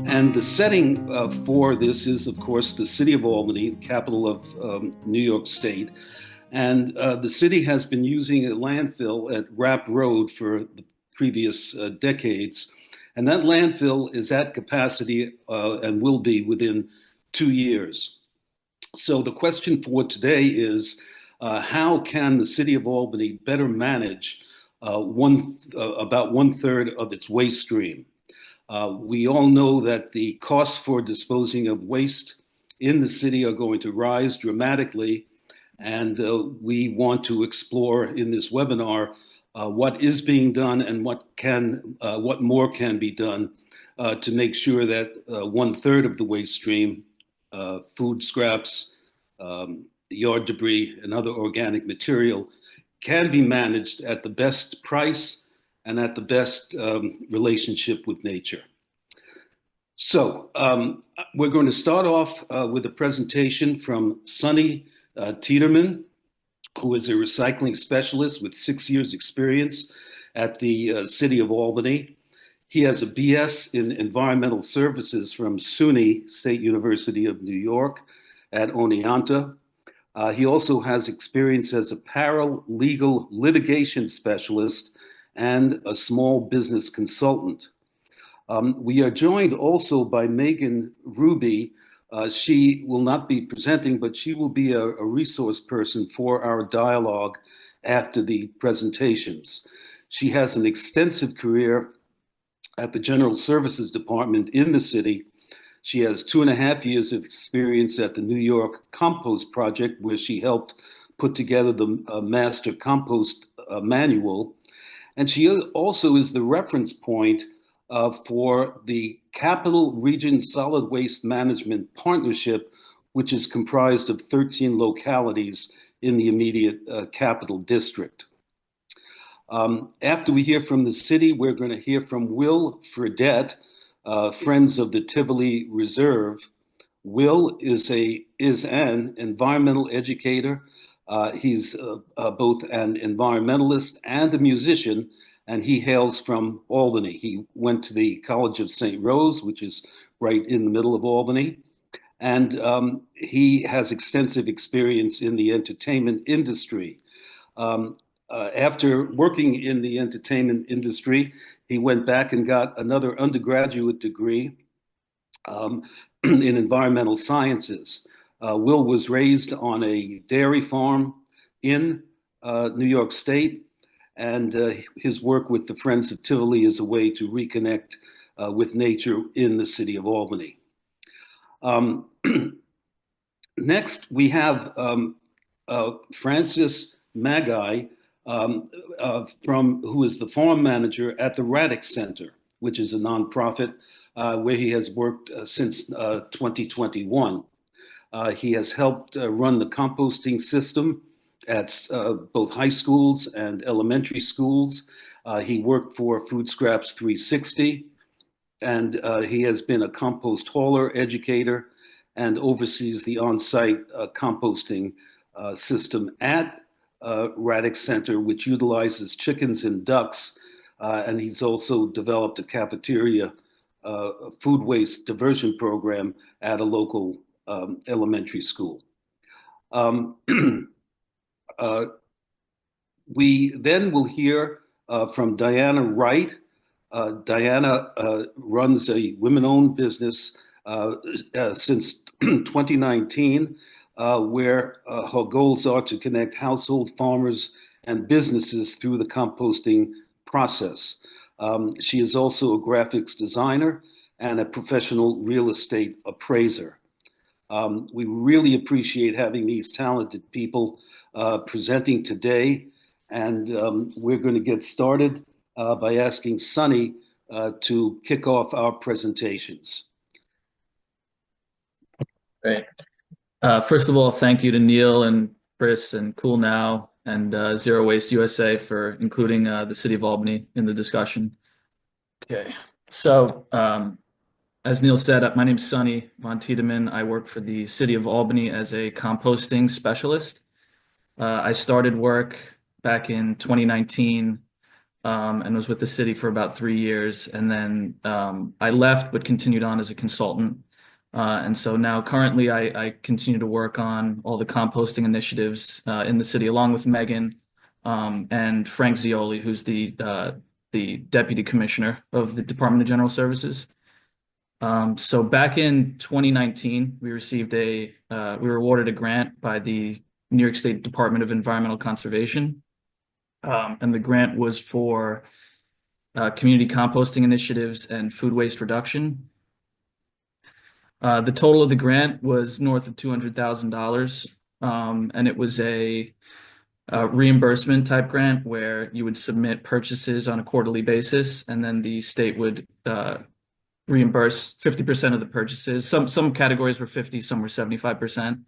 And the setting for this is, of course, the city of Albany, capital of New York State. And the city has been using a landfill at Rapp Road for the previous decades. And that landfill is at capacity and will be within 2 years. So the question for today is how can the city of Albany better manage about one third of its waste stream? We all know that the costs for disposing of waste in the city are going to rise dramatically, and we want to explore in this webinar what is being done and what more can be done to make sure that one third of the waste stream, food scraps, yard debris, and other organic material, can be managed at the best price and at the best relationship with nature. So we're going to start off with a presentation from Sonny Tiedemann, who is a recycling specialist with 6 years experience at the city of Albany. He has a BS in environmental services from SUNY, State University of New York, at Oneonta. He also has experience as a paralegal litigation specialist and a small business consultant. We are joined also by Meghan Ruby. She will not be presenting, but she will be a resource person for our dialogue after the presentations. She has an extensive career at the General Services Department in the city. She has 2.5 years of experience at the New York Compost Project, where she helped put together the Master Compost Manual. And she also is the reference point for the Capital Region Solid Waste Management Partnership, which is comprised of 13 localities in the immediate capital district. After we hear from the city, we're going to hear from Will Fredette, Friends of the Tivoli Reserve. Will is an environmental educator. He's both an environmentalist and a musician, and he hails from Albany. He went to the College of St. Rose, which is right in the middle of Albany, and he has extensive experience in the entertainment industry. After working in the entertainment industry, he went back and got another undergraduate degree in environmental sciences. Will was raised on a dairy farm in New York State, and his work with the Friends of Tivoli is a way to reconnect with nature in the city of Albany. Next, we have Francis Magai, who is the farm manager at the Radix Center, which is a nonprofit where he has worked since 2021. He has helped run the composting system at both high schools and elementary schools. He worked for Food Scraps 360, and he has been a compost hauler, educator, and oversees the on-site composting system at Radix Center, which utilizes chickens and ducks. And he's also developed a cafeteria food waste diversion program at a local elementary school. We then will hear from Diana Wright. Diana runs a women-owned business since 2019, where her goals are to connect household farmers and businesses through the composting process. She is also a graphics designer and a professional real estate appraiser. We really appreciate having these talented people presenting today, and we're going to get started by asking Sonny to kick off our presentations. Great. First of all, thank you to Neil and Chris and Cool Now and Zero Waste USA for including the City of Albany in the discussion. Okay, so as Neil said, my name's Sonny von Tiedemann. I work for the City of Albany as a composting specialist. I started work back in 2019 and was with the city for about 3 years. And then I left, but continued on as a consultant. And so now currently I continue to work on all the composting initiatives in the city, along with Meghan and Frank Zioli, who's the deputy commissioner of the Department of General Services. So back in 2019, we were awarded a grant by the New York State Department of Environmental Conservation. And the grant was for community composting initiatives and food waste reduction. The total of the grant was north of $200,000, and it was a reimbursement type grant where you would submit purchases on a quarterly basis, and then the state would reimburse 50% of the purchases. Some categories were 50, some were 75%.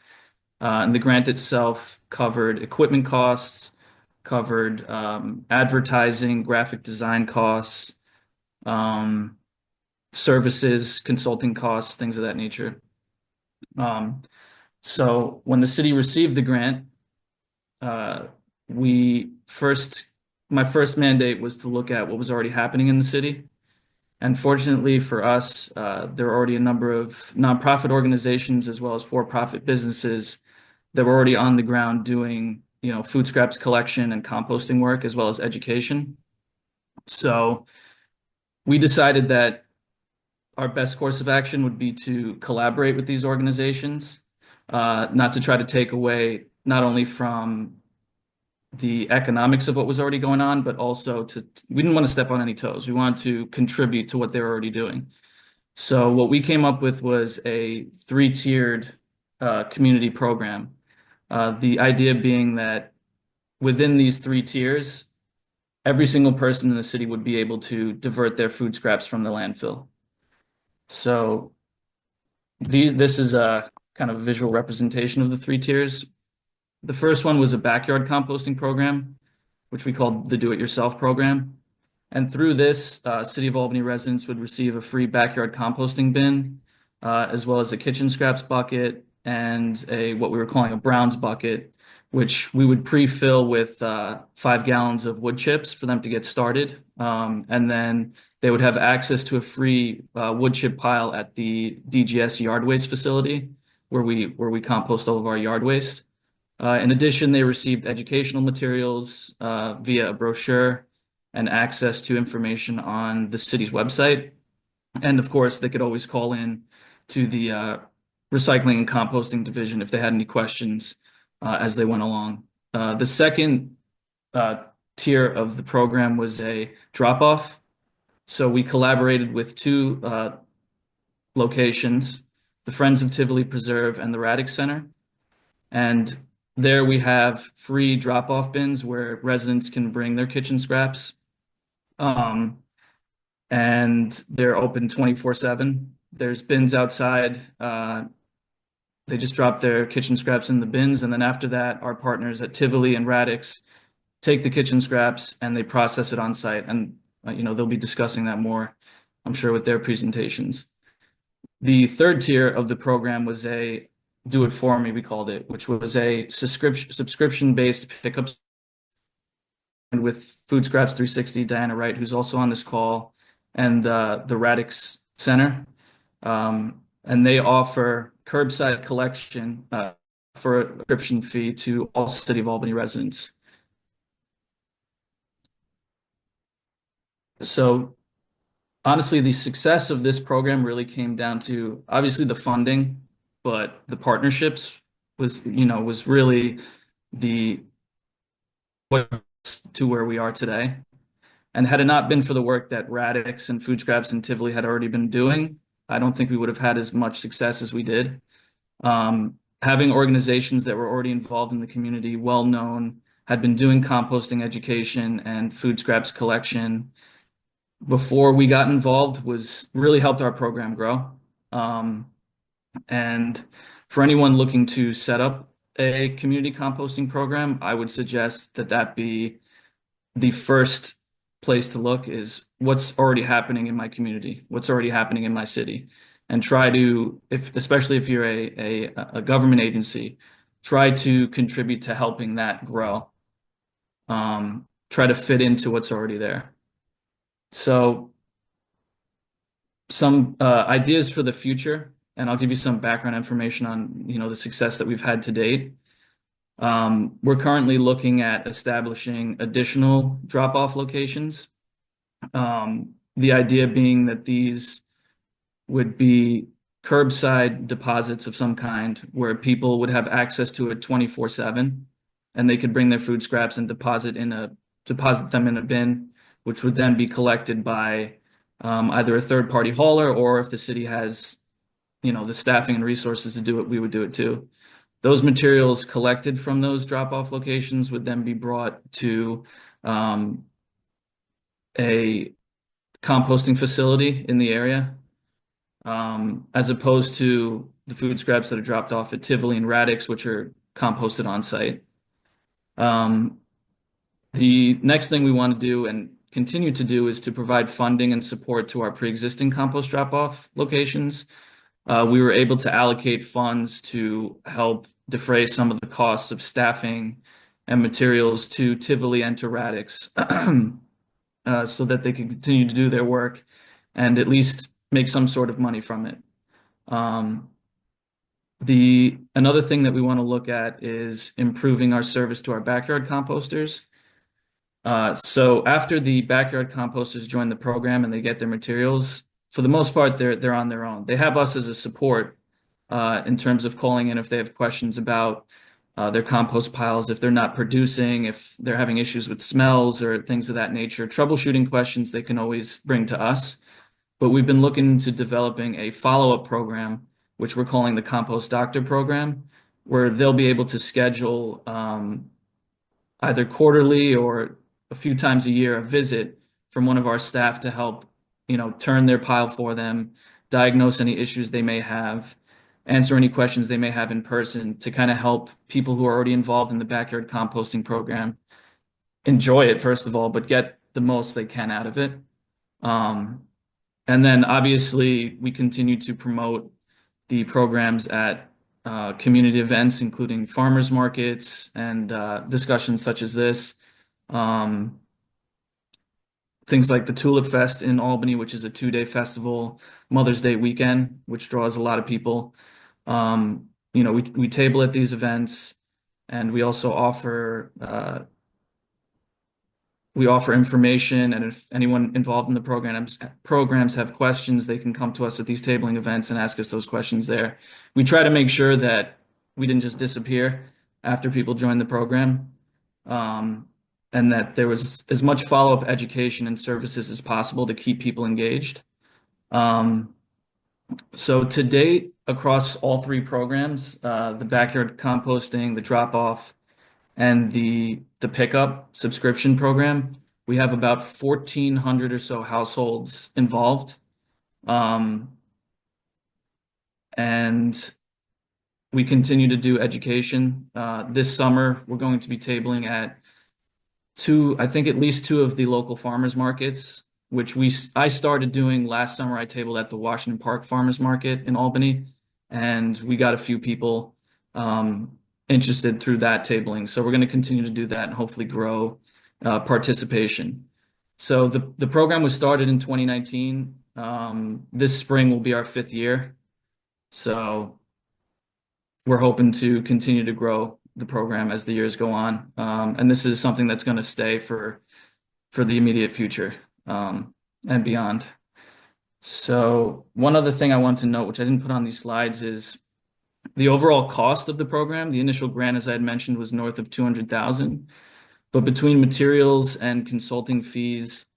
And the grant itself covered equipment costs, covered advertising, graphic design costs, services, consulting costs, things of that nature. So when the city received the grant, my first mandate was to look at what was already happening in the city. And fortunately for us, there are already a number of nonprofit organizations as well as for-profit businesses that were already on the ground doing, food scraps collection and composting work as well as education. So we decided that our best course of action would be to collaborate with these organizations, not to try to take away not only from the economics of what was already going on, but also we didn't want to step on any toes. We wanted to contribute to what they were already doing. So what we came up with was a 3-tiered community program. The idea being that within these 3 tiers, every single person in the city would be able to divert their food scraps from the landfill. So this is a kind of visual representation of the 3 tiers. The first one was a backyard composting program, which we called the Do-It-Yourself program. And through this, City of Albany residents would receive a free backyard composting bin, as well as a kitchen scraps bucket and what we were calling a Browns bucket, which we would pre-fill with 5 gallons of wood chips for them to get started. And then they would have access to a free wood chip pile at the DGS yard waste facility, where we compost all of our yard waste. In addition, they received educational materials via a brochure and access to information on the city's website. And of course, they could always call in to the recycling and composting division if they had any questions as they went along. The second tier of the program was a drop-off. So we collaborated with 2 locations, the Friends of Tivoli Preserve and the Radix Center. And there we have free drop-off bins where residents can bring their kitchen scraps. And they're open 24/7. There's bins outside. They just drop their kitchen scraps in the bins. And then after that, our partners at Tivoli and Radix take the kitchen scraps and they process it on site. And, they'll be discussing that more, I'm sure, with their presentations. The third tier of the program was a Do It For Me, we called it, which was a subscription-based pickups with Food Scraps 360, Diana Wright, who's also on this call, and the Radix Center. And they offer curbside collection for a subscription fee to all City of Albany residents. So honestly, the success of this program really came down to obviously the funding, but the partnerships was really the to where we are today. And had it not been for the work that Radix and Food Scraps and Tivoli had already been doing, I don't think we would have had as much success as we did. Having organizations that were already involved in the community, well known, had been doing composting education and food scraps collection before we got involved was really helped our program grow. And for anyone looking to set up a community composting program, I would suggest that be the first place to look is what's already happening in my community, what's already happening in my city, and try to, especially if you're a government agency, try to contribute to helping that grow. try to fit into what's already there. So some ideas for the future, and I'll give you some background information on, the success that we've had to date. We're currently looking at establishing additional drop-off locations. The idea being that these would be curbside deposits of some kind where people would have access to it 24/7, and they could bring their food scraps and deposit them in a bin, which would then be collected by either a third party hauler, or if the city has, the staffing and resources to do it, we would do it too. Those materials collected from those drop-off locations would then be brought to a composting facility in the area, as opposed to the food scraps that are dropped off at Tivoli and Radix, which are composted on site. The next thing we want to do and continue to do is to provide funding and support to our pre-existing compost drop-off locations. We were able to allocate funds to help defray some of the costs of staffing and materials to Tivoli and to Radix, so that they can continue to do their work and at least make some sort of money from it. Another thing that we want to look at is improving our service to our backyard composters. So after the backyard composters join the program and they get their materials, for the most part, they're on their own. They have us as a support in terms of calling in if they have questions about their compost piles, if they're not producing, if they're having issues with smells or things of that nature. Troubleshooting questions they can always bring to us. But we've been looking into developing a follow-up program, which we're calling the Compost Doctor Program, where they'll be able to schedule either quarterly or a few times a year a visit from one of our staff to help, turn their pile for them, diagnose any issues they may have, answer any questions they may have in person, to kind of help people who are already involved in the backyard composting program enjoy it, first of all, but get the most they can out of it. And then obviously we continue to promote the programs at community events, including farmers markets and discussions such as this. Things like the Tulip Fest in Albany, which is a 2-day festival, Mother's Day weekend, which draws a lot of people. We table at these events, and we also offer information, and if anyone involved in the programs have questions, they can come to us at these tabling events and ask us those questions there. We try to make sure that we didn't just disappear after people join the program, and that there was as much follow-up education and services as possible to keep people engaged. So to date, across all 3 programs, the backyard composting, the drop-off, and the pickup subscription program, we have about 1,400 or so households involved. And we continue to do education. This summer, we're going to be tabling at at least 2 of the local farmers markets, which I started doing last summer. I tabled at the Washington Park Farmers Market in Albany, and we got a few people interested through that tabling. So we're going to continue to do that and hopefully grow participation. So the program was started in 2019. This spring will be our 5th year. So we're hoping to continue to grow the program as the years go on. And this is something that's going to stay for the immediate future and beyond. So one other thing I want to note, which I didn't put on these slides, is the overall cost of the program. The initial grant, as I had mentioned, was north of $200,000, but between materials and consulting fees,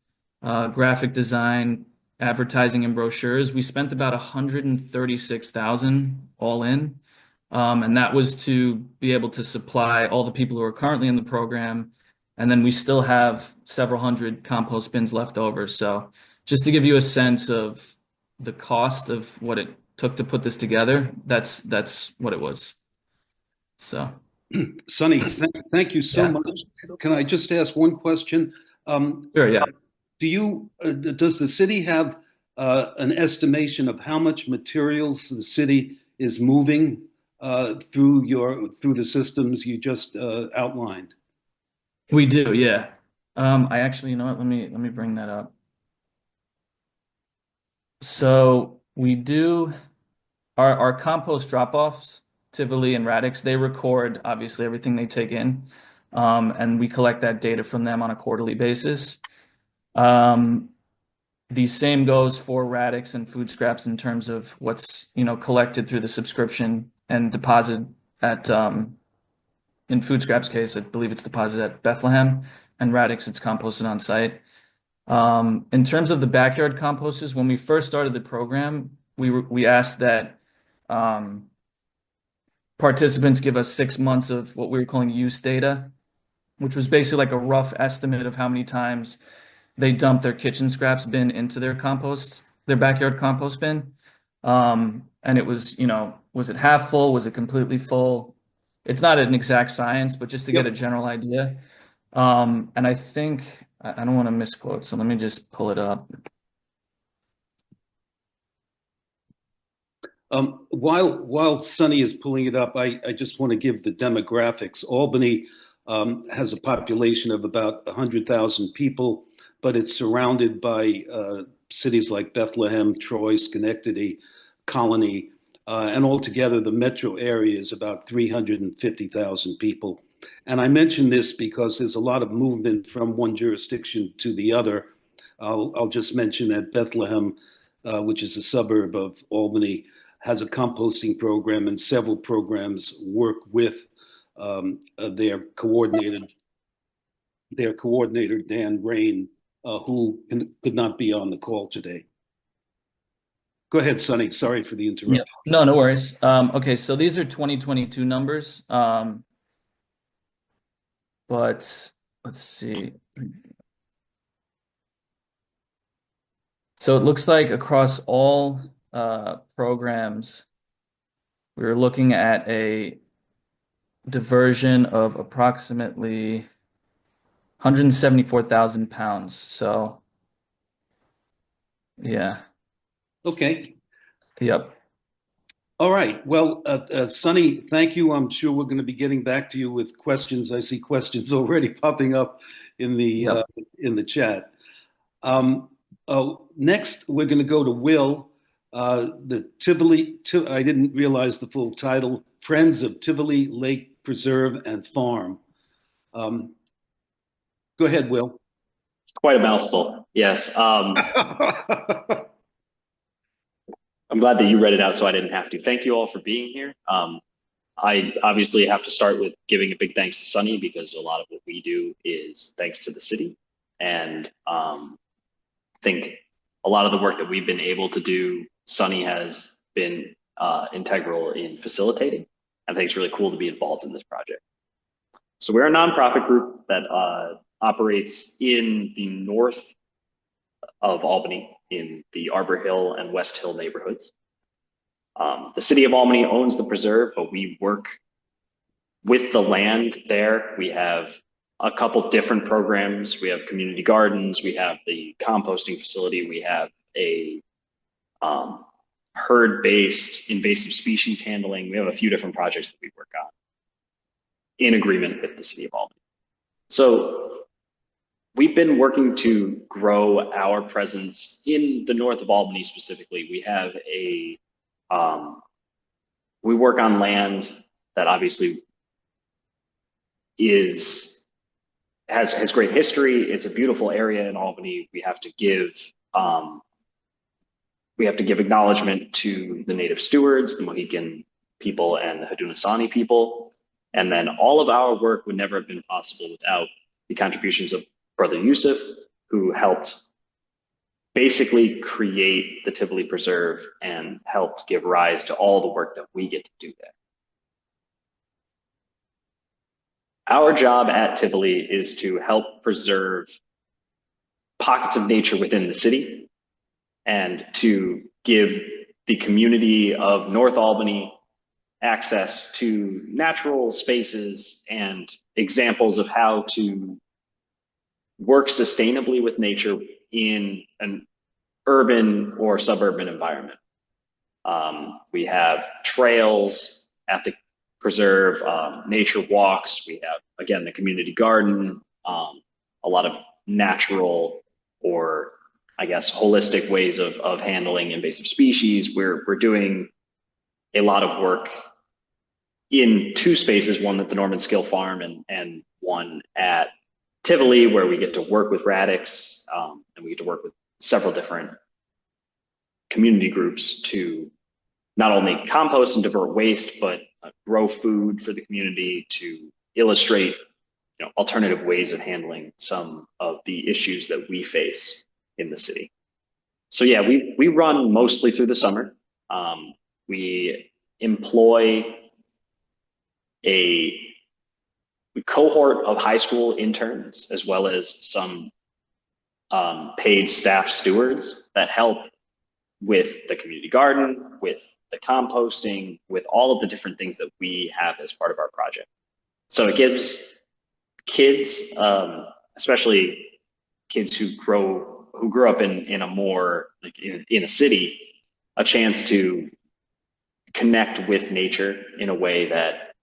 graphic design, advertising, and brochures, we spent about $136,000 all in. And that was to be able to supply all the people who are currently in the program. And then we still have several hundred compost bins left over. So just to give you a sense of the cost of what it took to put this together, that's what it was. So, Sonny, thank you so much. Can I just ask one question? Sure, yeah. Does the city have an estimation of how much materials the city is moving through the systems you just outlined? We do, yeah. I actually, you know what? Let me bring that up. So we do our compost drop-offs, Tivoli and Radix, they record obviously everything they take in. And we collect that data from them on a quarterly basis. Um, the same goes for Radix and food scraps in terms of what's, collected through the subscription and deposit at in food scraps case, I believe it's deposited at Bethlehem, and Radix it's composted on site. In terms of the backyard composters, when we first started the program, we asked that um, participants give us 6 months of what we were calling use data, which was basically like a rough estimate of how many times they dump their kitchen scraps bin into their backyard compost bin. And it was, was it half full? Was it completely full? It's not an exact science, but just to get a Yep. general idea. And I think I don't want to misquote, so let me just pull it up. While Sonny is pulling it up, I just want to give the demographics. Albany has a population of about 100,000 people, but it's surrounded by cities like Bethlehem, Troy, Schenectady, Colony, and altogether the metro area is about 350,000 people. And I mention this because there's a lot of movement from one jurisdiction to the other. I'll just mention that Bethlehem, which is a suburb of Albany, has a composting program, and several programs work with their coordinator Dan Rain, who could not be on the call today. Go ahead, Sonny. Sorry for the Yeah. interruption. No, no worries. Okay, so these are 2022 numbers. But let's see. So it looks like across all programs, we were looking at a diversion of approximately 174,000 pounds. So yeah, Okay. yep, All right. Well, Sonny, thank you. I'm sure we're going to be getting back to you with questions. I see questions already popping up in yep. the chat. Next, we're going to go to Will. The Tivoli, I didn't realize the full title, Friends of Tivoli Lake Preserve and Farm. Go ahead, Will. It's quite a mouthful. Yes. I'm glad that you read it out so I didn't have to. Thank you all for being here. I obviously have to start with giving a big thanks to Sonny because a lot of what we do is thanks to the city. And I think a lot of the work that we've been able to do, Sonny has been integral in facilitating. I think it's really cool to be involved in this project. So we're a nonprofit group that operates in the north of Albany in the Arbor Hill and West Hill neighborhoods. The city of Albany owns the preserve, but we work with the land there. We have a couple different programs. We have community gardens. We have the composting facility. We have a herd-based invasive species handling. We have a few different projects that we work on in agreement with the city of Albany. So we've been working to grow our presence in the north of Albany specifically. We have we work on land that obviously has great history. It's a beautiful area in Albany. We have to give acknowledgement to the native stewards, the Mohican people and the Haudenosaunee people. And then all of our work would never have been possible without the contributions of Brother Yusuf, who helped basically create the Tivoli Preserve and helped give rise to all the work that we get to do there. Our job at Tivoli is to help preserve pockets of nature within the city and to give the community of North Albany access to natural spaces and examples of how to work sustainably with nature in an urban or suburban environment. We have trails at the preserve, nature walks. We have, again, the community garden, a lot of natural, or I guess holistic ways of handling invasive species. We're doing a lot of work in two spaces, one at the Norman Skill Farm and one at Tivoli, where we get to work with Radix, and we get to work with several different community groups to not only compost and divert waste, but grow food for the community, to illustrate alternative ways of handling some of the issues that we face in the city. So yeah, we run mostly through the summer. We employ a cohort of high school interns, as well as some paid staff stewards that help with the community garden, with the composting, with all of the different things that we have as part of our project. So it gives kids, especially kids who grew up in a more like in a city, a chance to connect with nature in a way that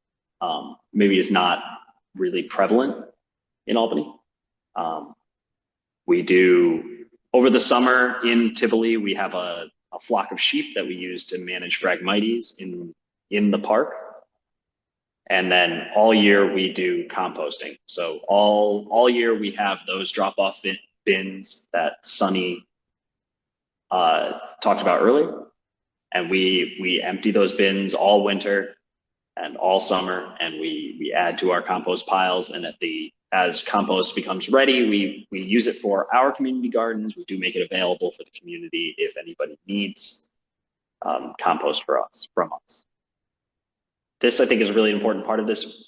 maybe is not really prevalent in Albany. We do, over the summer in Tivoli, we have a flock of sheep that we use to manage Phragmites in the park. And then all year we do composting. So all year we have those drop-off bins that Sonny talked about earlier. And we empty those bins all winter and all summer, and we add to our compost piles. And as compost becomes ready, we use it for our community gardens. We do make it available for the community if anybody needs compost from us. This, I think, is a really important part of this.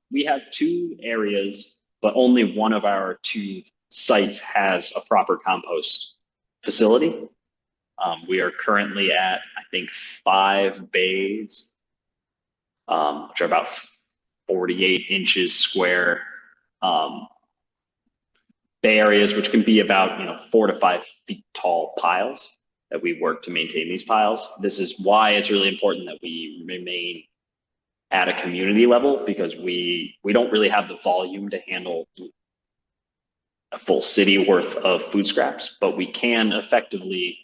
We have two areas, but only one of our two sites has a proper compost facility. We are currently at, I think, 5 bays, which are about 48 inches square, bay areas, which can be about 4 to 5 feet tall piles that we work to maintain these piles. This is why it's really important that we remain at a community level, because we don't really have the volume to handle a full city worth of food scraps, but we can effectively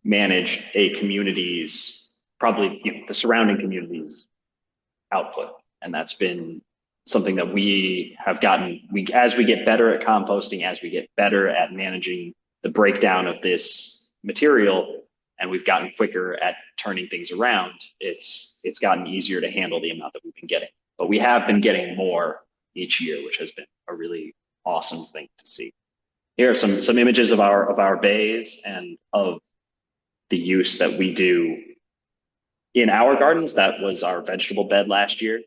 manage a community's, probably the surrounding community's output. And that's been something that we have gotten, as we get better at composting, as we get better at managing the breakdown of this material, and we've gotten quicker at turning things around, it's gotten easier to handle the amount that we've been getting. But we have been getting more each year, which has been a really awesome thing to see. Here are some images of our bays and of the use that we do in our gardens. That was our vegetable bed last year.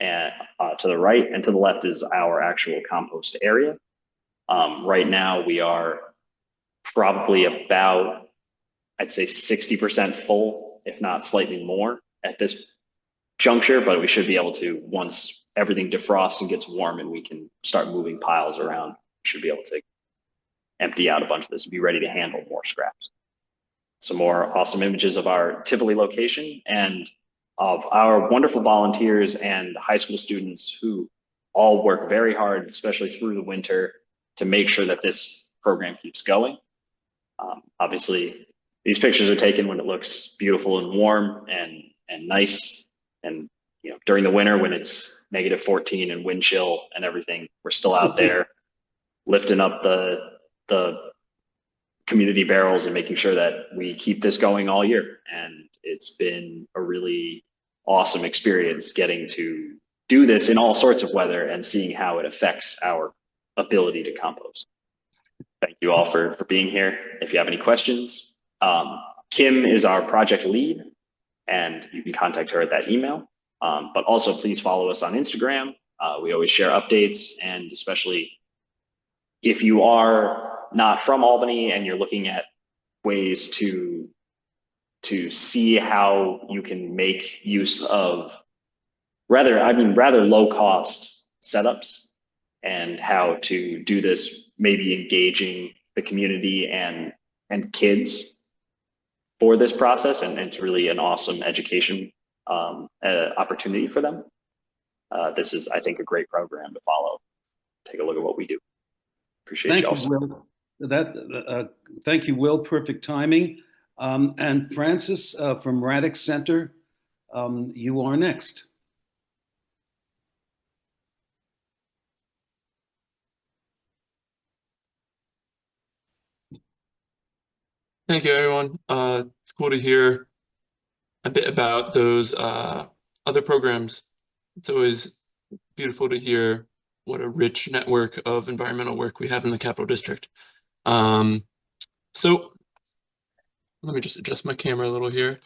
And to the right and to the left is our actual compost area. Right now we are probably about, I'd say 60% full, if not slightly more at this juncture, but we should be able to, once everything defrosts and gets warm and we can start moving piles around, we should be able to empty out a bunch of this and be ready to handle more scraps. Some more awesome images of our Tivoli location and of our wonderful volunteers and high school students who all work very hard, especially through the winter, to make sure that this program keeps going. Obviously, these pictures are taken when it looks beautiful and warm and nice. And during the winter when it's -14 and wind chill and everything, we're still out there lifting up the community barrels and making sure that we keep this going all year. And it's been a really awesome experience getting to do this in all sorts of weather and seeing how it affects our ability to compost. Thank you all for being here. If you have any questions, Kim is our project lead, and you can contact her at that email. But also please follow us on Instagram. We always share updates, and especially if you are not from Albany and you're looking at ways to see how you can make use of rather low cost setups and how to do this, maybe engaging the community and kids for this process, and it's really an awesome education opportunity for them. This is, I think, a great program to follow take a look at what we do. Appreciate Thank you you, also. Will. Thank you, Will. Perfect timing. And Francis from Radix Center, you are next. Thank you, everyone. It's cool to hear a bit about those other programs. It's always beautiful to hear what a rich network of environmental work we have in the Capital District. So let me just adjust my camera a little here.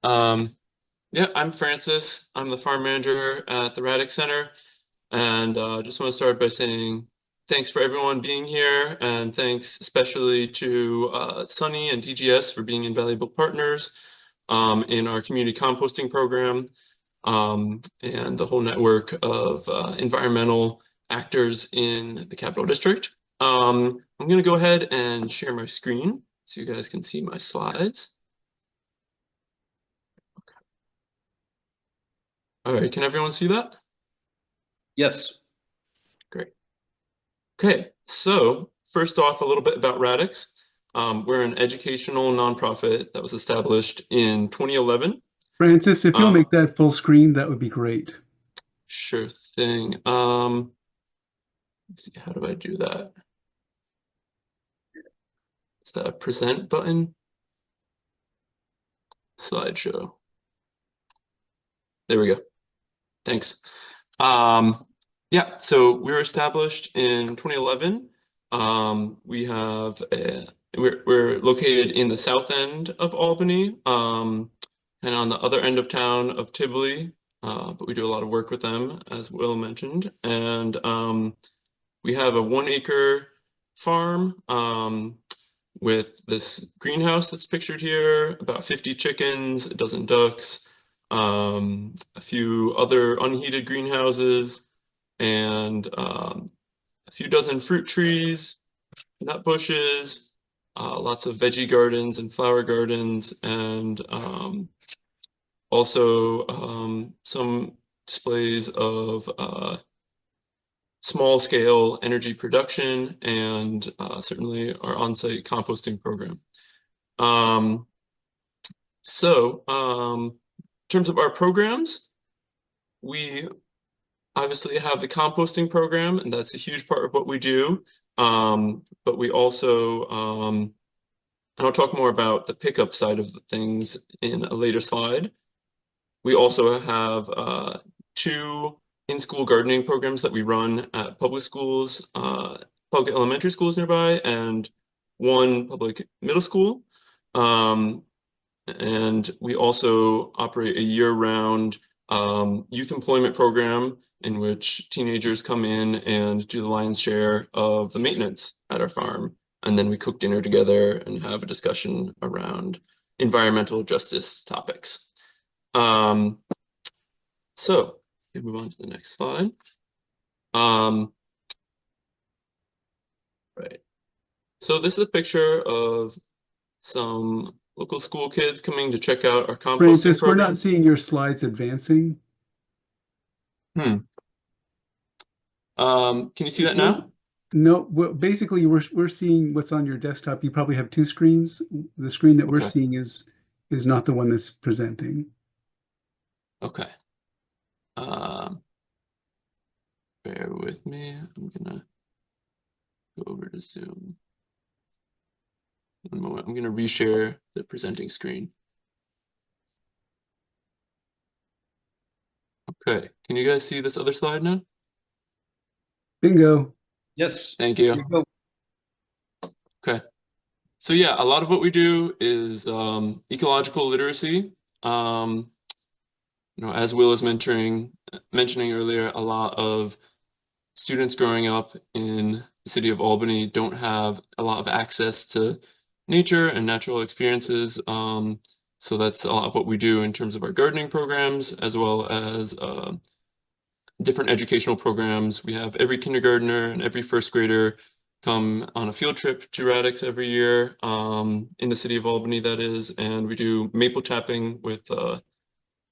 Yeah, I'm Francis. I'm the farm manager at the Radix Center. And just want to start by saying thanks for everyone being here, and thanks especially to Sonny and DGS for being invaluable partners in our community composting program, and the whole network of environmental actors in the Capital District. I'm going to go ahead and share my screen so you guys can see my slides. Okay. All right, can everyone see that? Yes. Great. Okay, so first off, a little bit about Radix. We're an educational nonprofit that was established in 2011. Francis, if you'll make that full screen, that would be great. Sure thing. Let's see, how do I do that? It's the present button. Slideshow. There we go. Thanks. Yeah, so we were established in 2011. We're located in the south end of Albany, and on the other end of town of Tivoli, but we do a lot of work with them, as Will mentioned. And we have a 1 acre farm with this greenhouse that's pictured here, about 50 chickens, a dozen ducks, a few other unheated greenhouses, and a few dozen fruit trees, nut bushes, lots of veggie gardens and flower gardens, and also some displays of small scale energy production, and certainly our on-site composting program. In terms of our programs, we obviously have the composting program, and that's a huge part of what we do. But we also, and I'll talk more about the pickup side of the things in a later slide. We also have 2 in-school gardening programs that we run at public schools, public elementary schools nearby, and 1 public middle school. And we also operate a year-round youth employment program in which teenagers come in and do the lion's share of the maintenance at our farm. And then we cook dinner together and have a discussion around environmental justice topics. So we move on to the next slide. Right. So this is a picture of some local school kids coming to check out our composting Francis, program. we're not seeing your slides advancing. Can you see that now? No, well, basically we're seeing what's on your desktop. You probably have 2 screens. The screen that we're seeing is not the one that's presenting. Okay. Bear with me. I'm gonna go over to Zoom. One moment. I'm gonna reshare the presenting screen. Okay. Can you guys see this other slide now? Bingo. Yes. Thank you. Okay. So yeah, a lot of what we do is ecological literacy. As Will is mentioning earlier, a lot of students growing up in the city of Albany don't have a lot of access to nature and natural experiences. So that's a lot of what we do in terms of our gardening programs, as well as different educational programs. We have every kindergartner and every first grader come on a field trip to Radix every year, in the city of Albany, that is, and we do maple tapping with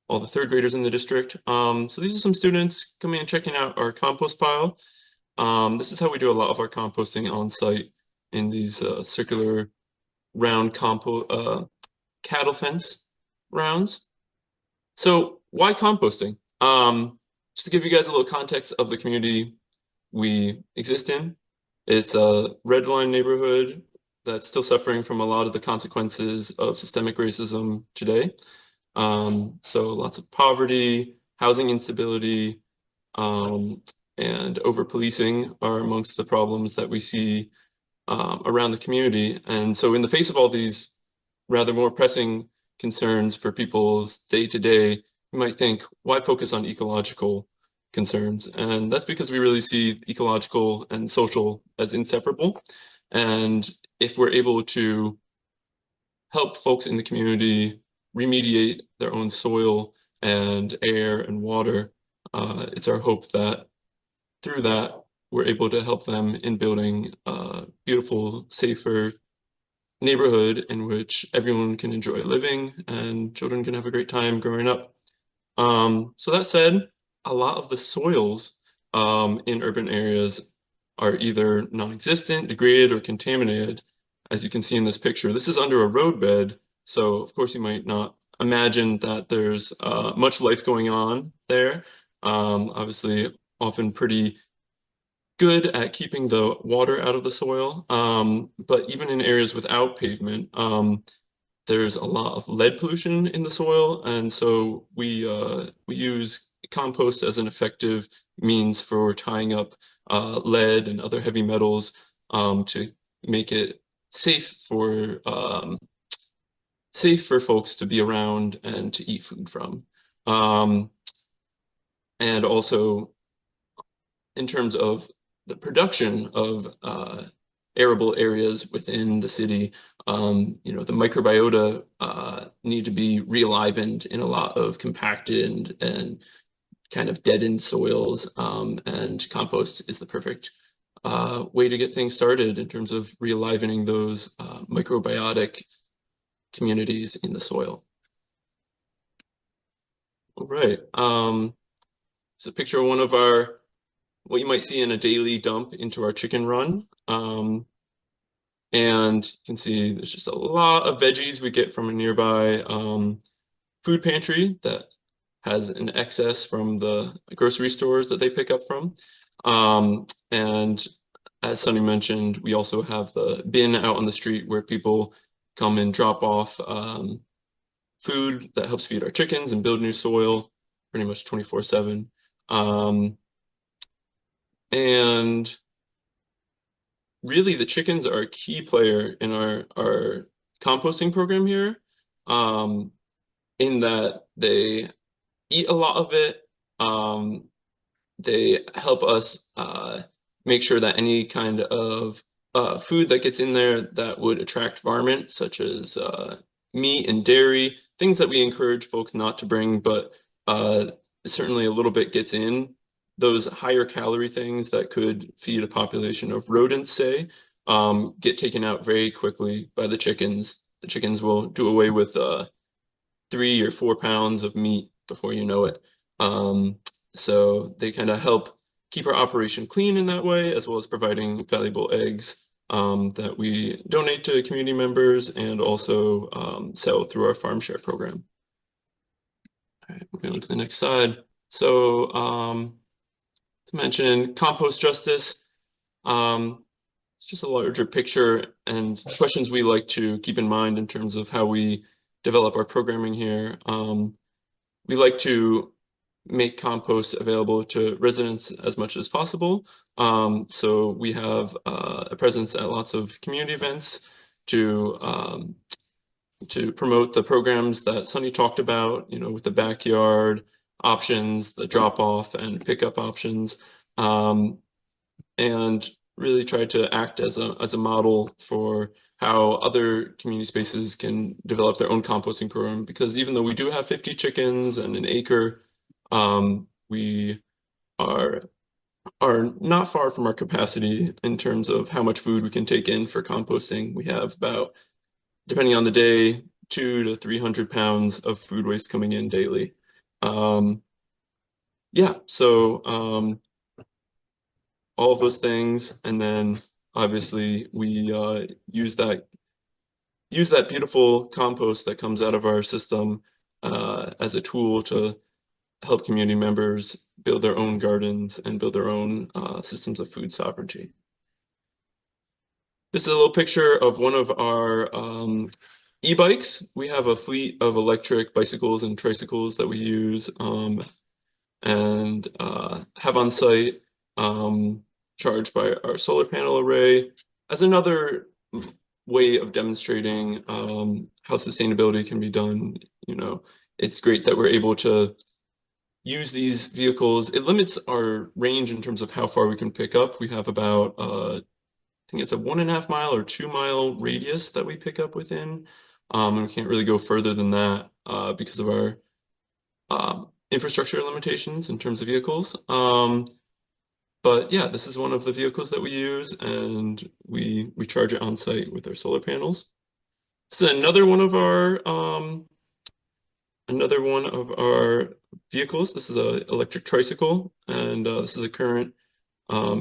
all the 3rd graders in the district. So these are some students coming and checking out our compost pile. This is how we do a lot of our composting on site in these circular round cattle fence rounds. So why composting? Just to give you guys a little context of the community we exist in, it's a red line neighborhood that's still suffering from a lot of the consequences of systemic racism today. So lots of poverty, housing instability, and over-policing are amongst the problems that we see around the community. And so in the face of all these rather more pressing concerns for people's day-to-day, you might think, why focus on ecological concerns? And that's because we really see ecological and social as inseparable. And if we're able to help folks in the community remediate their own soil and air and water, it's our hope that through that, we're able to help them in building a beautiful, safer neighborhood in which everyone can enjoy living and children can have a great time growing up. So that said, a lot of the soils in urban areas are either non-existent, degraded, or contaminated. As you can see in this picture, this is under a roadbed, so of course you might not imagine that there's much life going on there. Obviously, often pretty good at keeping the water out of the soil, but even in areas without pavement, there's a lot of lead pollution in the soil, and so we use compost as an effective means for tying up lead and other heavy metals to make it safe for folks to be around and to eat food from. And also, in terms of the production of arable areas within the city, the microbiota need to be re-enlivened in a lot of compacted and kind of deadened soils, and compost is the perfect way to get things started in terms of re-enlivening those microbiotic communities in the soil. All right. It's a picture of one of what you might see in a daily dump into our chicken run. And you can see there's just a lot of veggies we get from a nearby food pantry that has an excess from the grocery stores that they pick up from. And as Sonny mentioned, we also have the bin out on the street where people come and drop off food that helps feed our chickens and build new soil pretty much 24/7. And really, the chickens are a key player in our composting program here, in that they eat a lot of it. They help us make sure that any kind of food that gets in there that would attract varmint, such as meat and dairy, things that we encourage folks not to bring, but certainly a little bit gets in. Those higher calorie things that could feed a population of rodents, say, get taken out very quickly by the chickens. The chickens will do away with 3 or 4 pounds of meat before you know it. So they kind of help keep our operation clean in that way, as well as providing valuable eggs that we donate to community members and also sell through our farm share program. All right, moving on to the next slide. So to mention compost justice, it's just a larger picture and questions we like to keep in mind in terms of how we develop our programming here. We like to make compost available to residents as much as possible. So we have a presence at lots of community events to promote the programs that Sonny talked about, with the backyard options, the drop-off and pickup options, and really try to act as a model for how other community spaces can develop their own composting program. Because even though we do have 50 chickens and an acre, we are not far from our capacity in terms of how much food we can take in for composting. We have about, depending on the day, 200 to 300 pounds of food waste coming in daily. Yeah, so all of those things. And then obviously we use that beautiful compost that comes out of our system as a tool to help community members build their own gardens and build their own systems of food sovereignty. This is a little picture of one of our e-bikes. We have a fleet of electric bicycles and tricycles that we use and have on site, charged by our solar panel array as another way of demonstrating how sustainability can be done. You know, it's great that we're able to use these vehicles. It limits our range in terms of how far we can pick up. We have about, I think it's a 1.5 mile or 2 mile radius that we pick up within. And we can't really go further than that because of our infrastructure limitations in terms of vehicles. But yeah, this is one of the vehicles that we use, and we charge it on site with our solar panels. This is another one of our vehicles. This is an electric tricycle, and this is the current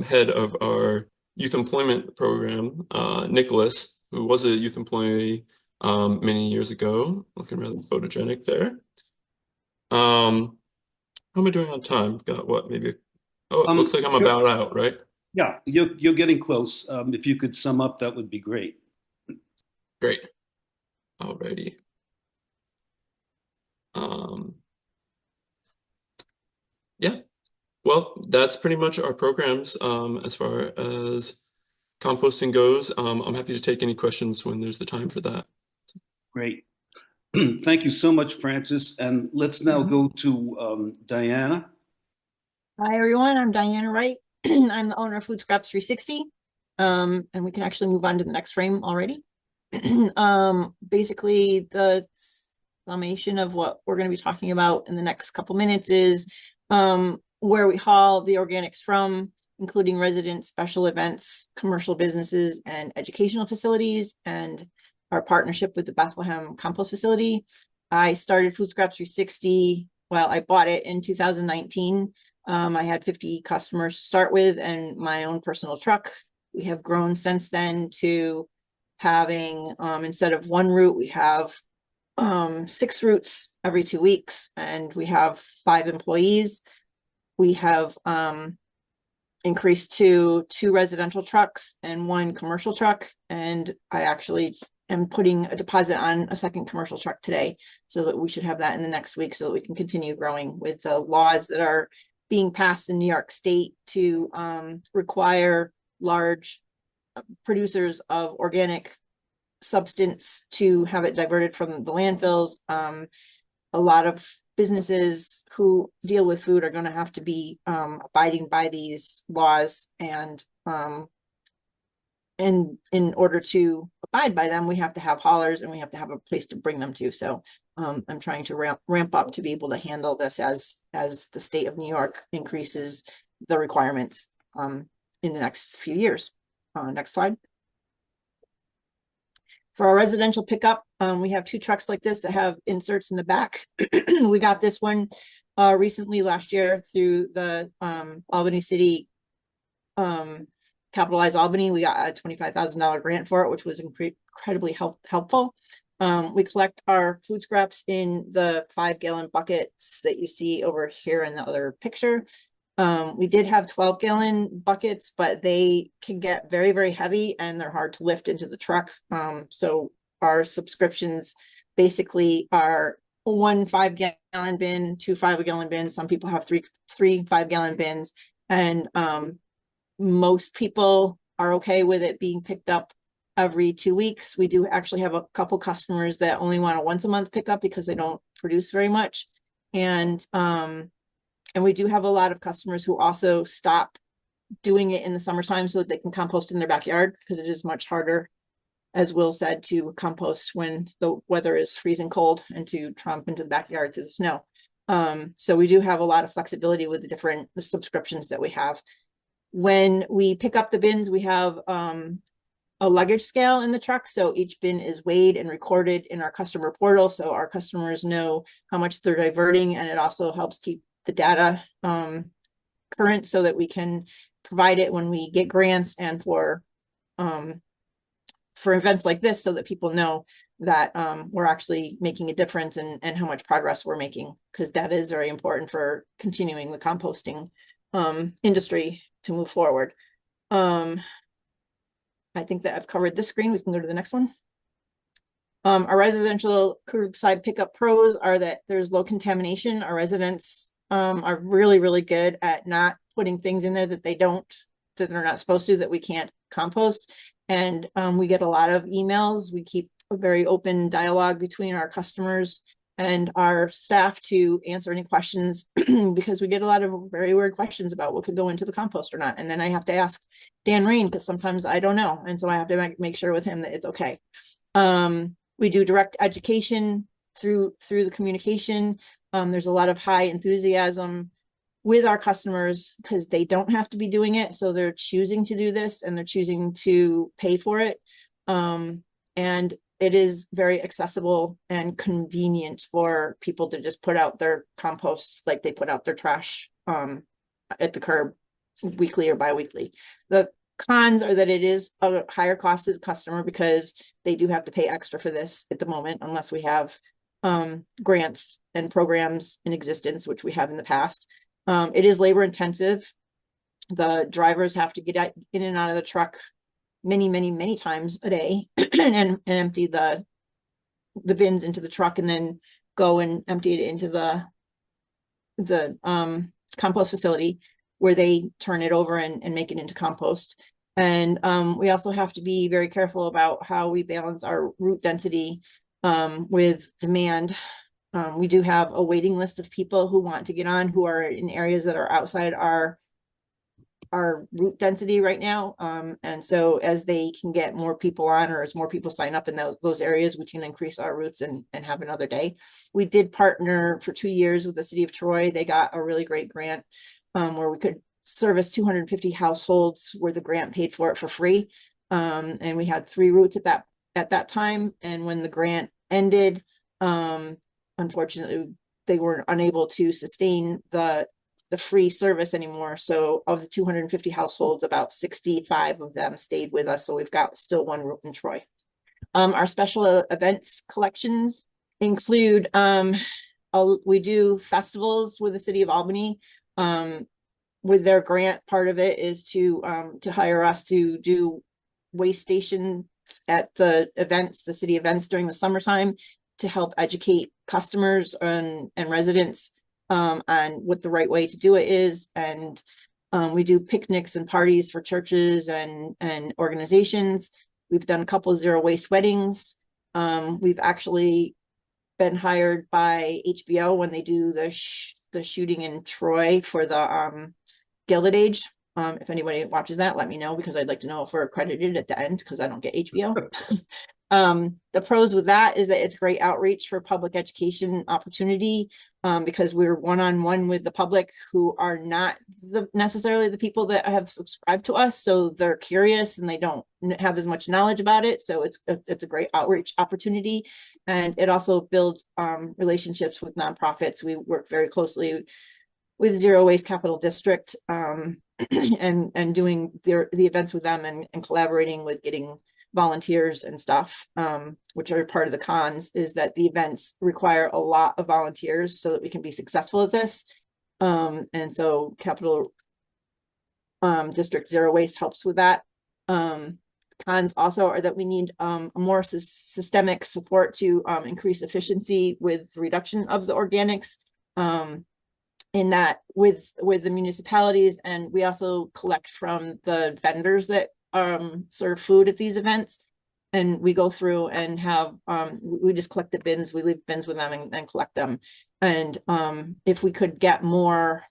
head of our youth employment program, Nicholas, who was a youth employee many years ago. Looking rather photogenic there. How am I doing on time? Got what, maybe? Oh, it looks like I'm about out, right? Yeah, you're getting close. If you could sum up, that would be great. Great. Alrighty. Yeah. Well, that's pretty much our programs as far as composting goes. I'm happy to take any questions when there's the time for that. Great. Thank you so much, Francis. And let's now go to Diana. Hi, everyone. I'm Diana Wright. I'm the owner of Food Scraps 360. And we can actually move on to the next frame already. Basically, the summation of what we're going to be talking about in the next couple minutes is where we haul the organics from, including residents, special events, commercial businesses, and educational facilities, and our partnership with the Bethlehem Compost Facility. I started Food Scraps 360. Well, I bought it in 2019. I had 50 customers to start with and my own personal truck. We have grown since then to having, instead of one route, we have 6 routes every 2 weeks, and we have 5 employees. We have increased to 2 residential trucks and 1 commercial truck, and I actually am putting a deposit on a second commercial truck today, so that we should have that in the next week so that we can continue growing with the laws that are being passed in New York State to require large producers of organic substance to have it diverted from the landfills. A lot of businesses who deal with food are going to have to be abiding by these laws, and in order to abide by them, we have to have haulers and we have to have a place to bring them to. So I'm trying to ramp up to be able to handle this as the state of New York increases the requirements in the next few years. Next slide. For our residential pickup, we have 2 trucks like this that have inserts in the back. We got this one recently last year through the Albany City Capitalize Albany. We got a $25,000 grant for it, which was incredibly helpful. We collect our food scraps in the 5-gallon buckets that you see over here in the other picture. We did have 12-gallon buckets, but they can get very, very heavy and they're hard to lift into the truck. So our subscriptions basically are 1 5-gallon bin, 2 5-gallon bins. Some people have three 5-gallon bins, and most people are okay with it being picked up every 2 weeks. We do actually have a couple customers that only want a once-a-month pickup because they don't produce very much. And we do have a lot of customers who also stop doing it in the summertime so that they can compost in their backyard, because it is much harder, as Will said, to compost when the weather is freezing cold and to tromp into the backyard through the snow. So we do have a lot of flexibility with the different subscriptions that we have. When we pick up the bins, we have a luggage scale in the truck. So each bin is weighed and recorded in our customer portal, so our customers know how much they're diverting, and it also helps keep the data current so that we can provide it when we get grants and for events like this, so that people know that we're actually making a difference and how much progress we're making, because that is very important for continuing the composting industry to move forward. I think that I've covered this screen. We can go to the next one. Our residential curbside pickup pros are that there's low contamination. Our residents are really, really good at not putting things in there that that they're not supposed to, that we can't compost. And we get a lot of emails. We keep a very open dialogue between our customers and our staff to answer any questions, because we get a lot of very weird questions about what could go into the compost or not. And then I have to ask Dan Rain, because sometimes I don't know. And so I have to make sure with him that it's okay. We do direct education through the communication. There's a lot of high enthusiasm with our customers, because they don't have to be doing it. So they're choosing to do this, and they're choosing to pay for it. And it is very accessible and convenient for people to just put out their compost like they put out their trash at the curb weekly or bi-weekly. The cons are that it is a higher cost to the customer, because they do have to pay extra for this at the moment, unless we have grants and programs in existence, which we have in the past. It is labor intensive. The drivers have to get in and out of the truck many times a day and empty the bins into the truck, and then go and empty it into the compost facility, where they turn it over and make it into compost. And we also have to be very careful about how we balance our route density with demand. We do have a waiting list of people who want to get on, who are in areas that are outside our route density right now. And so as they can get more people on, or as more people sign up in those areas, we can increase our routes and have another day. We did partner for 2 years with the city of Troy. They got a really great grant where we could service 250 households, where the grant paid for it for free. And we had 3 routes at that time. And when the grant ended, unfortunately, they were unable to sustain the free service anymore. So of the 250 households, about 65 of them stayed with us. So we've got still 1 route in Troy. Our special events collections include, we do festivals with the city of Albany. With their grant, part of it is to hire us to do waste stations at the events, the city events during the summertime, to help educate customers and residents on what the right way to do it is. And we do picnics and parties for churches and organizations. We've done a couple of zero waste weddings. We've actually been hired by HBO when they do the shooting in Troy for the Gilded Age. If anybody watches that, let me know, because I'd like to know if we're accredited at the end, because I don't get HBO. The pros with that is that it's great outreach for public education opportunity, because we're one-on-one with the public, who are not necessarily the people that have subscribed to us. So they're curious and they don't have as much knowledge about it. So it's a great outreach opportunity. And it also builds relationships with nonprofits. We work very closely with Zero Waste Capital District and doing the events with them, and collaborating with getting volunteers and stuff, which are part of the cons, is that the events require a lot of volunteers so that we can be successful at this. And so Capital District Zero Waste helps with that. Cons also are that we need a more systemic support to increase efficiency with the reduction of the organics, in that with the municipalities. And we also collect from the vendors that serve food at these events, and we go through and have we just collect the bins. We leave bins with them and collect them. And if we could get more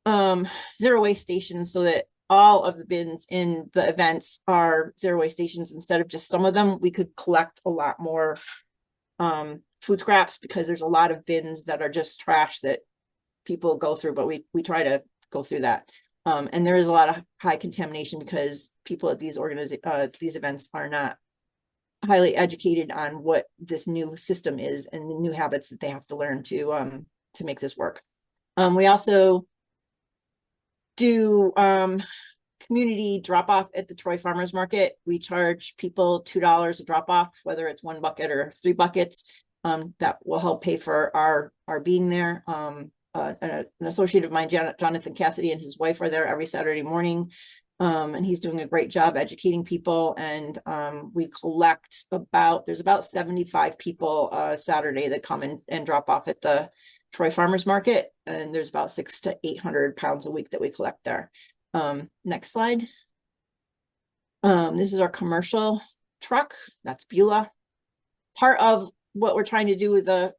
zero waste stations, so that all of the bins in the events are zero waste stations instead of just some of them, we could collect a lot more food scraps, because there's a lot of bins that are just trash that people go through, but we try to go through that. And there is a lot of high contamination, because people at these events are not highly educated on what this new system is and the new habits that they have to learn to make this work. We also do community drop off at the Troy Farmers Market. We charge people $2 a drop off, whether it's 1 bucket or 3 buckets. That will help pay for our being there. An associate of mine, Jonathan Cassidy, and his wife are there every Saturday morning. And he's doing a great job educating people. And we collect there's about 75 people Saturday that come in and drop off at the Troy Farmers Market. And there's about 600 to 800 pounds a week that we collect there. Next slide. This is our commercial truck. That's Beulah. Part of what we're trying to do with the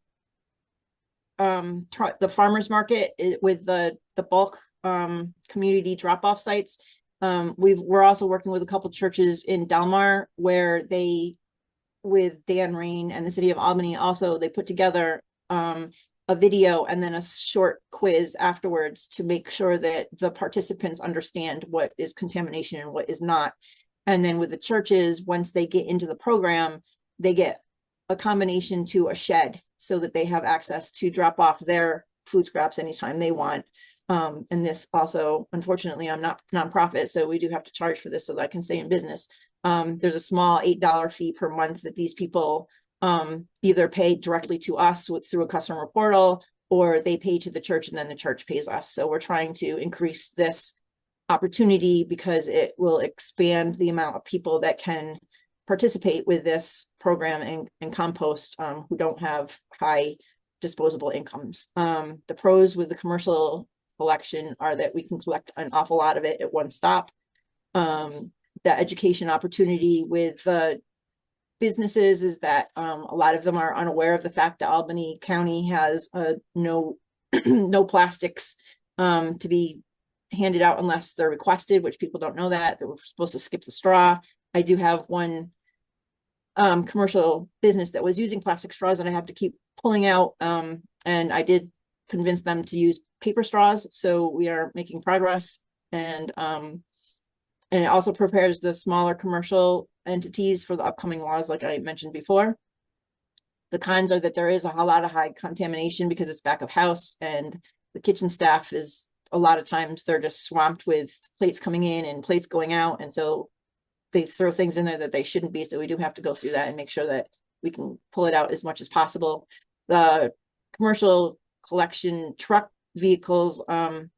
farmers market with the bulk community drop-off sites. We're also working with a couple churches in Delmar where with Dan Rain and the city of Albany, also they put together a video and then a short quiz afterwards to make sure that the participants understand what is contamination and what is not. And then with the churches, once they get into the program, they get a combination to a shed so that they have access to drop off their food scraps anytime they want. And this also, unfortunately, I'm not nonprofit, so we do have to charge for this so that I can stay in business. There's a small $8 fee per month that these people either pay directly to us through a customer portal, or they pay to the church and then the church pays us. So we're trying to increase this opportunity because it will expand the amount of people that can participate with this program and compost who don't have high disposable incomes. The pros with the commercial collection are that we can collect an awful lot of it at one stop. The education opportunity with businesses is that a lot of them are unaware of the fact that Albany County has no plastics to be handed out unless they're requested, which people don't know that we're supposed to skip the straw. I do have one commercial business that was using plastic straws that I have to keep pulling out, and I did convince them to use paper straws. So we are making progress, and it also prepares the smaller commercial entities for the upcoming laws, like I mentioned before. The cons are that there is a lot of high contamination because it's back of house, and the kitchen staff is a lot of times they're just swamped with plates coming in and plates going out, and so they throw things in there that they shouldn't be. So we do have to go through that and make sure that we can pull it out as much as possible. The commercial collection truck vehicles,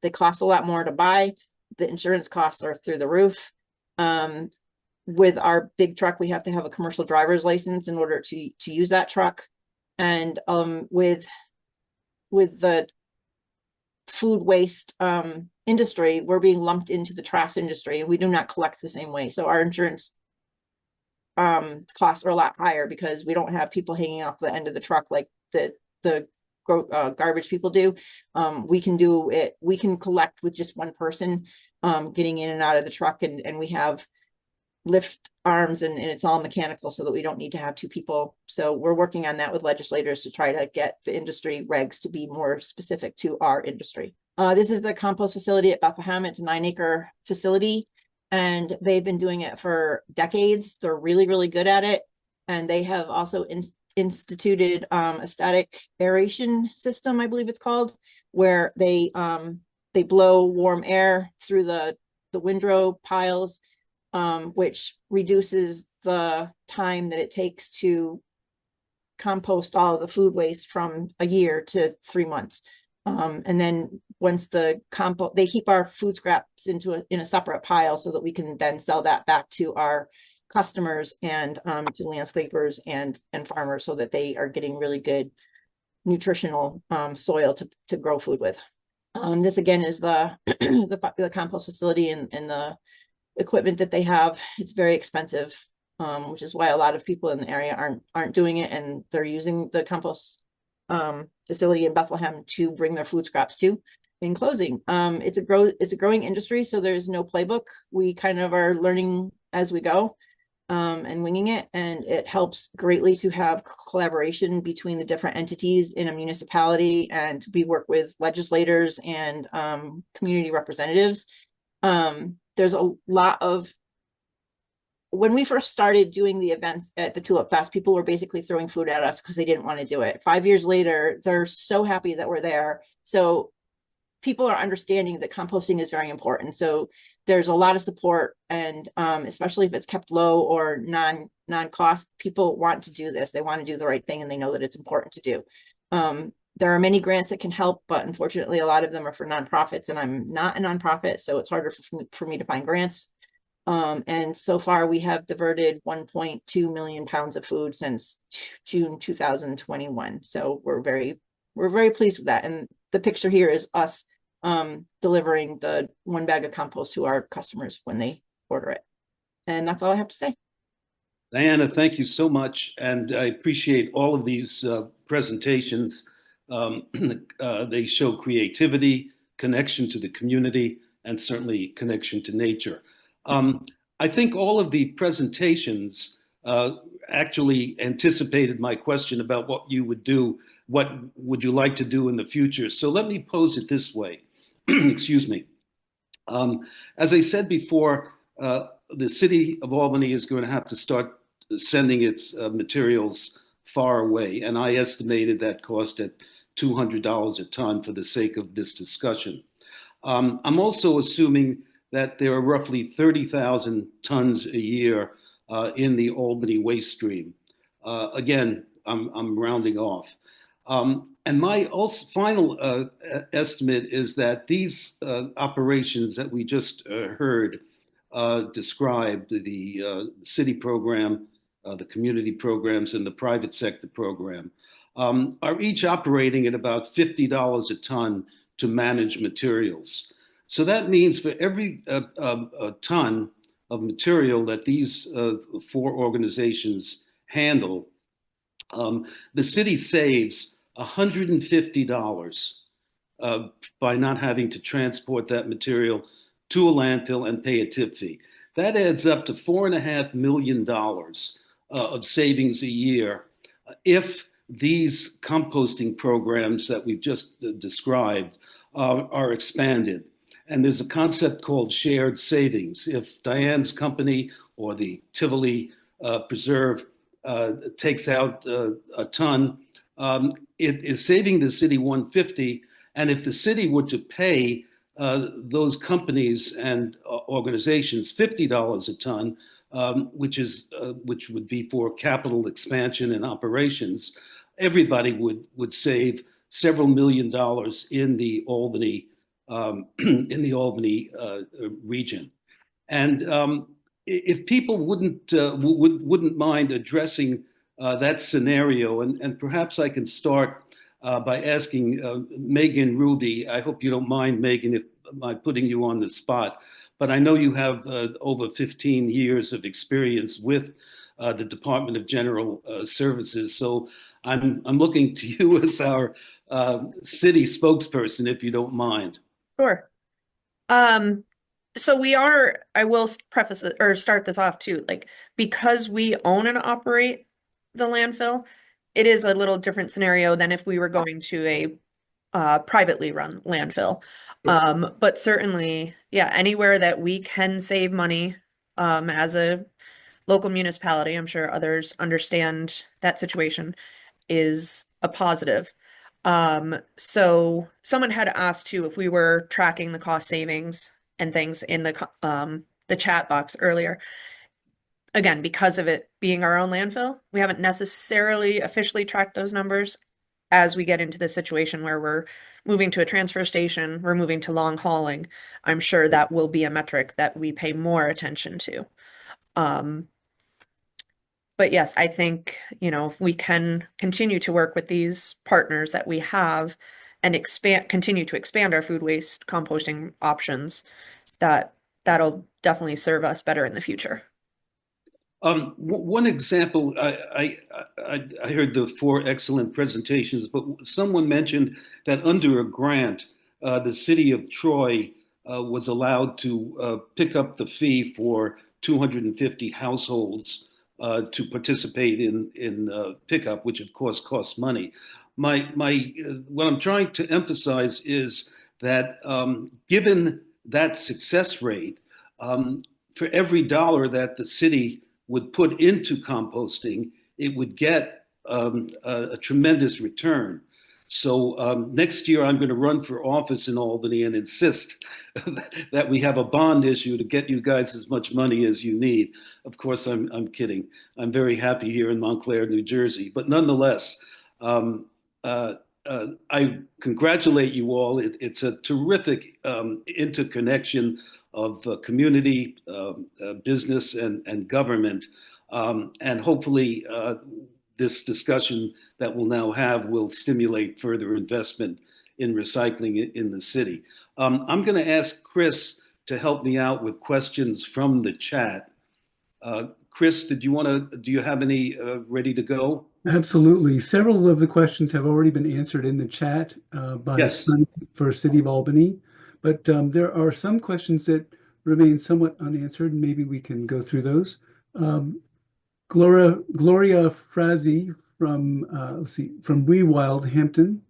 they cost a lot more to buy. The insurance costs are through the roof. With our big truck, we have to have a commercial driver's license in order to use that truck. And with the food waste industry, we're being lumped into the trash industry, and we do not collect the same way. So our insurance costs are a lot higher because we don't have people hanging off the end of the truck like the garbage people do. We can do it. We can collect with just one person getting in and out of the truck, and we have lift arms and it's all mechanical so that we don't need to have 2 people. So we're working on that with legislators to try to get the industry regs to be more specific to our industry. This is the compost facility at Bethlehem. It's a 9-acre facility, and they've been doing it for decades. They're really, really good at it. And they have also instituted a static aeration system, I believe it's called, where they blow warm air through the windrow piles, which reduces the time that it takes to compost all of the food waste from a year to 3 months. And then once the compost, they keep our food scraps in a separate pile so that we can then sell that back to our customers and to landscapers and farmers so that they are getting really good nutritional soil to grow food with. This again is the compost facility and the equipment that they have. It's very expensive, which is why a lot of people in the area aren't doing it, and they're using the compost facility in Bethlehem to bring their food scraps to. In closing, it's a growing industry, so there's no playbook. We kind of are learning as we go and winging it, and it helps greatly to have collaboration between the different entities in a municipality, and we work with legislators and community representatives. There's a lot of, when we first started doing the events at the Tulip Fest, people were basically throwing food at us because they didn't want to do it. 5 years later, they're so happy that we're there. So people are understanding that composting is very important. So there's a lot of support, and especially if it's kept low or non-cost, people want to do this. They want to do the right thing, and they know that it's important to do. There are many grants that can help, but unfortunately, a lot of them are for nonprofits, and I'm not a nonprofit, so it's harder for me to find grants. And so far, we have diverted 1.2 million pounds of food since June 2021. So we're very pleased with that. And the picture here is us delivering the 1 bag of compost to our customers when they order it. And that's all I have to say. Diana, thank you so much. And I appreciate all of these presentations. They show creativity, connection to the community, and certainly connection to nature. I think all of the presentations actually anticipated my question about what you would do, what would you like to do in the future. So let me pose it this way. Excuse me. As I said before, the city of Albany is going to have to start sending its materials far away. And I estimated that cost at $200 a ton for the sake of this discussion. I'm also assuming that there are roughly 30,000 tons a year in the Albany waste stream. Again, I'm rounding off. And my final estimate is that these operations that we just heard described, the city program, the community programs, and the private sector program, are each operating at about $50 a ton to manage materials. So that means for every ton of material that these 4 organizations handle, the city saves $150 by not having to transport that material to a landfill and pay a tip fee. That adds up to $4.5 million of savings a year if these composting programs that we've just described are expanded. And there's a concept called shared savings. If Diane's company or the Tivoli Preserve takes out a ton, it is saving the city $150. And if the city were to pay those companies and organizations $50 a ton, which would be for capital expansion and operations, everybody would save several million dollars in the Albany region. And if people wouldn't mind addressing that scenario, and perhaps I can start by asking Meghan Ruby. I hope you don't mind, Meghan, if I'm putting you on the spot, but I know you have over 15 years of experience with the Department of General Services. So I'm looking to you as our city spokesperson, if you don't mind. Sure. So I will preface it or start this off too, like because we own and operate the landfill, it is a little different scenario than if we were going to a privately run landfill. But certainly, yeah, anywhere that we can save money as a local municipality, I'm sure others understand that situation, is a positive. So someone had asked too if we were tracking the cost savings and things in the chat box earlier. Again, because of it being our own landfill, we haven't necessarily officially tracked those numbers. As we get into the situation where we're moving to a transfer station, we're moving to long hauling, I'm sure that will be a metric that we pay more attention to. But yes, I think, if we can continue to work with these partners that we have and continue to expand our food waste composting options, that'll definitely serve us better in the future. One example, I heard the 4 excellent presentations, but someone mentioned that under a grant, the city of Troy was allowed to pick up the fee for 250 households to participate in pickup, which of course costs money. What I'm trying to emphasize is that given that success rate, for every dollar that the city would put into composting, it would get a tremendous return. So next year, I'm going to run for office in Albany and insist that we have a bond issue to get you guys as much money as you need. Of course, I'm kidding. I'm very happy here in Montclair, New Jersey. But nonetheless, um, I congratulate you all. It's a terrific interconnection of community, business, and government. And hopefully, this discussion that we'll now have will stimulate further investment in recycling in the city. I'm going to ask Chris to help me out with questions from the chat. Chris, do you have any ready to go? Absolutely. Several of the questions have already been answered in the chat by Sonny for City of Albany, but there are some questions that remain somewhat unanswered. Maybe we can go through those. Gloria Frazee from from Wewild, Hampton,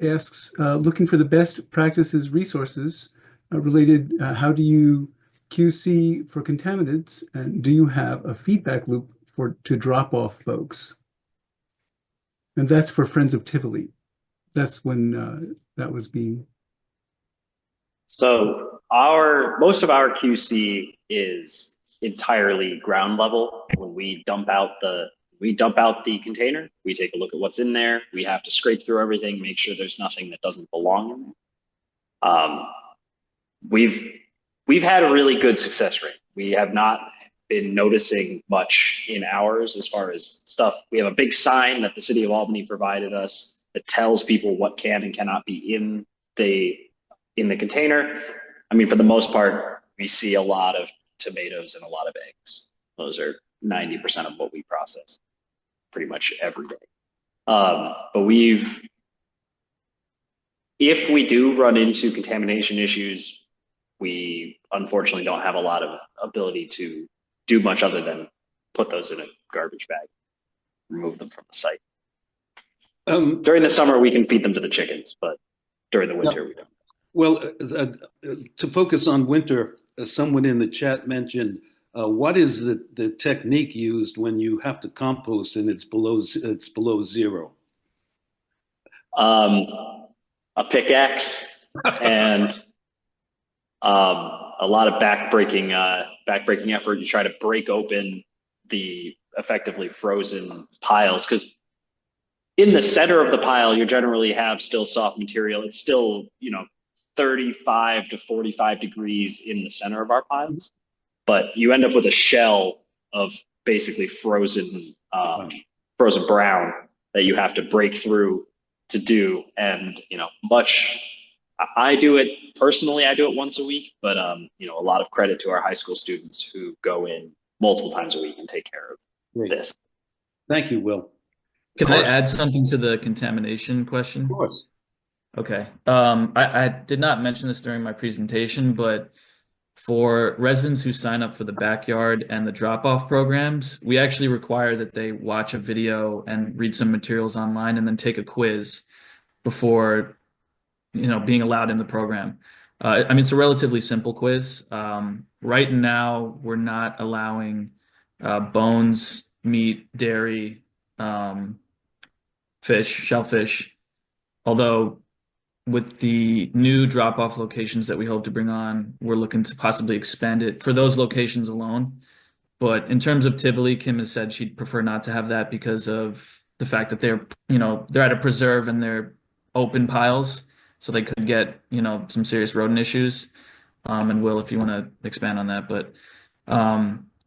asks, looking for the best practices resources related. How do you QC for contaminants, and do you have a feedback loop to drop off folks? And that's for Friends of Tivoli. That's when that was being. So most of our QC is entirely ground level. When we dump out the container, we take a look at what's in there. We have to scrape through everything, make sure there's nothing that doesn't belong in there. We've had a really good success rate. We have not been noticing much in ours as far as stuff. We have a big sign that the city of Albany provided us that tells people what can and cannot be in the container. I mean, for the most part, we see a lot of tomatoes and a lot of eggs. Those are 90% of what we process pretty much every day. But if we do run into contamination issues, we unfortunately don't have a lot of ability to do much other than put those in a garbage bag, remove them from the site. During the summer, we can feed them to the chickens, but during the winter, we don't. Well, to focus on winter, someone in the chat mentioned, what is the technique used when you have to compost and it's below zero? A pickaxe and a lot of backbreaking effort. You try to break open the effectively frozen piles, because in the center of the pile, you generally have still soft material. It's still, 35 to 45 degrees in the center of our piles, but you end up with a shell of basically frozen brown that you have to break through to do. And, I do it personally, I do it once a week, but, a lot of credit to our high school students who go in multiple times a week and take care of this. Thank you, Will. Can I add something to the contamination question? Of course. Okay. I did not mention this during my presentation, but for residents who sign up for the backyard and the drop-off programs, we actually require that they watch a video and read some materials online and then take a quiz before, being allowed in the program. It's a relatively simple quiz. Right now, we're not allowing bones, meat, dairy, fish, shellfish, although with the new drop-off locations that we hope to bring on, we're looking to possibly expand it for those locations alone. But in terms of Tivoli, Kim has said she'd prefer not to have that because of the fact that they're at a preserve and they're open piles, so they could get, some serious rodent issues. And Will, if you want to expand on that. But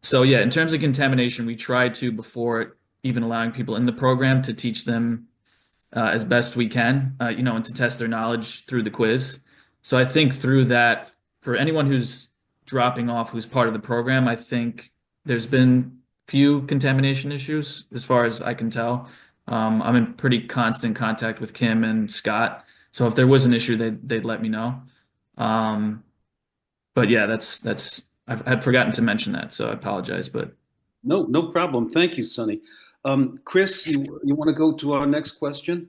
so yeah, in terms of contamination, we try to, before even allowing people in the program, to teach them as best we can, and to test their knowledge through the quiz. So I think through that, for anyone who's dropping off, who's part of the program, I think there's been few contamination issues as far as I can tell. I'm in pretty constant contact with Kim and Scott, so if there was an issue, they'd let me know. But yeah, I'd forgotten to mention that, so I apologize. But no problem. Thank you, Sonny. Chris, you want to go to our next question?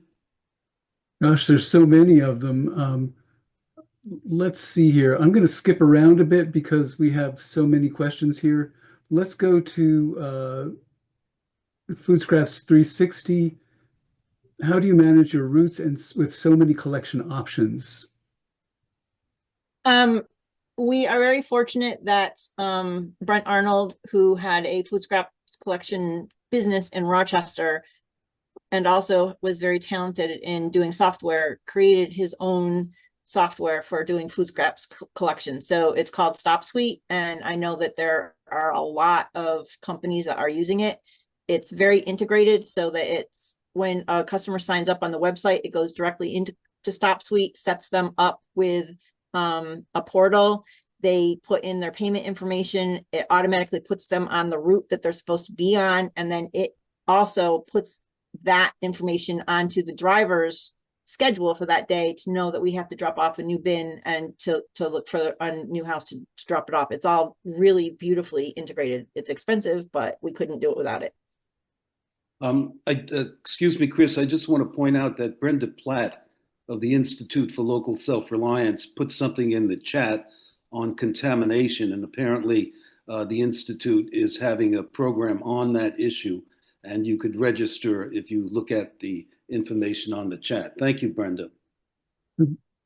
Gosh, there's so many of them. Let's see here. I'm going to skip around a bit because we have so many questions here. Let's go to Food Scraps 360. how do you manage your routes and with so many collection options? We are very fortunate that Brent Arnold, who had a food scraps collection business in Rochester and also was very talented in doing software, created his own software for doing food scraps collection. So it's called Stop Suite, and I know that there are a lot of companies that are using it. It's very integrated so that it's when a customer signs up on the website, it goes directly into Stop Suite, sets them up with a portal. They put in their payment information. It automatically puts them on the route that they're supposed to be on. And then it also puts that information onto the driver's schedule for that day to know that we have to drop off a new bin and to look for a new house to drop it off. It's all really beautifully integrated. It's expensive, but we couldn't do it without it. Excuse me, Chris, I just want to point out that Brenda Platt of the Institute for Local Self-Reliance put something in the chat on contamination, and apparently the Institute is having a program on that issue, and you could register if you look at the information on the chat. Thank you, Brenda.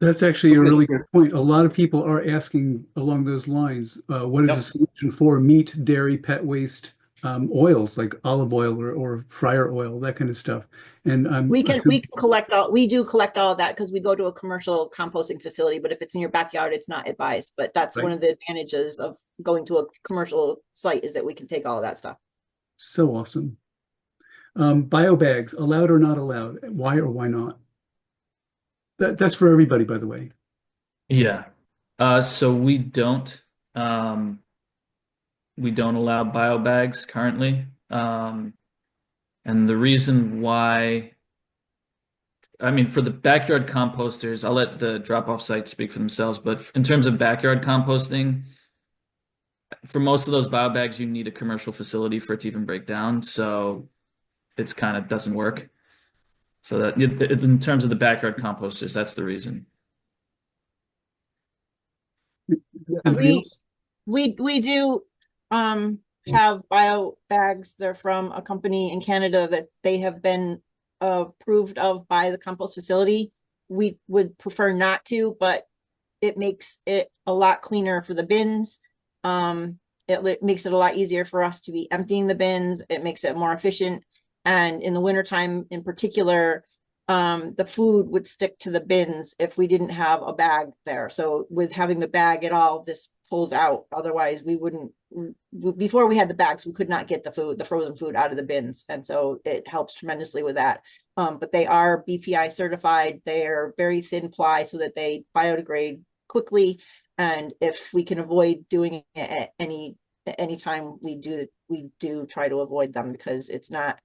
That's actually a really good point. A lot of people are asking along those lines, what is the solution for meat, dairy, pet waste, oils like olive oil or fryer oil, that kind of stuff. And we can collect all, we do collect all of that because we go to a commercial composting facility, but if it's in your backyard, it's not advised. But that's one of the advantages of going to a commercial site, is that we can take all of that stuff. So awesome. Bio bags, allowed or not allowed? Why or why not? That's for everybody, by the way. Yeah. So we don't allow bio bags currently. And the reason why, I mean, for the backyard composters, I'll let the drop-off sites speak for themselves, but in terms of backyard composting, for most of those bio bags, you need a commercial facility for it to even break down. So it's kind of doesn't work. So that in terms of the backyard composters, that's the reason. We do have bio bags. They're from a company in Canada that they have been approved of by the compost facility. We would prefer not to, but it makes it a lot cleaner for the bins. It makes it a lot easier for us to be emptying the bins. It makes it more efficient. And in the wintertime in particular, the food would stick to the bins if we didn't have a bag there. So with having the bag, it all this pulls out. Otherwise, we wouldn't, before we had the bags, we could not get the frozen food out of the bins. And so it helps tremendously with that. But they are BPI certified. They are very thin ply so that they biodegrade quickly. And if we can avoid doing it at any time, we do try to avoid them, because it's not,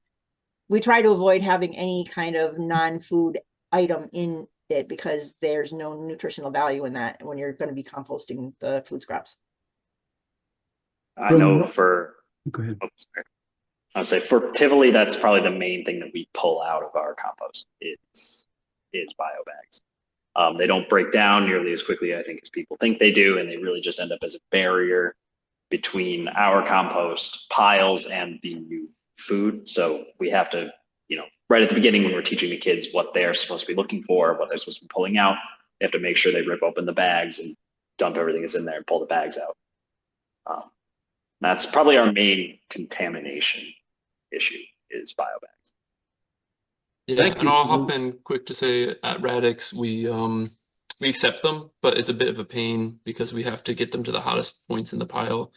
we try to avoid having any kind of non-food item in it, because there's no nutritional value in that when you're going to be composting the food scraps. I know for, go ahead. I'll say for Tivoli, that's probably the main thing that we pull out of our compost is bio bags. They don't break down nearly as quickly, I think, as people think they do, and they really just end up as a barrier between our compost piles and the new food. So we have to, right at the beginning when we're teaching the kids what they're supposed to be looking for, what they're supposed to be pulling out, they have to make sure they rip open the bags and dump everything that's in there and pull the bags out. That's probably our main contamination issue is bio bags. Yeah, and I'll hop in quick to say at Radix, we accept them, but it's a bit of a pain because we have to get them to the hottest points in the pile.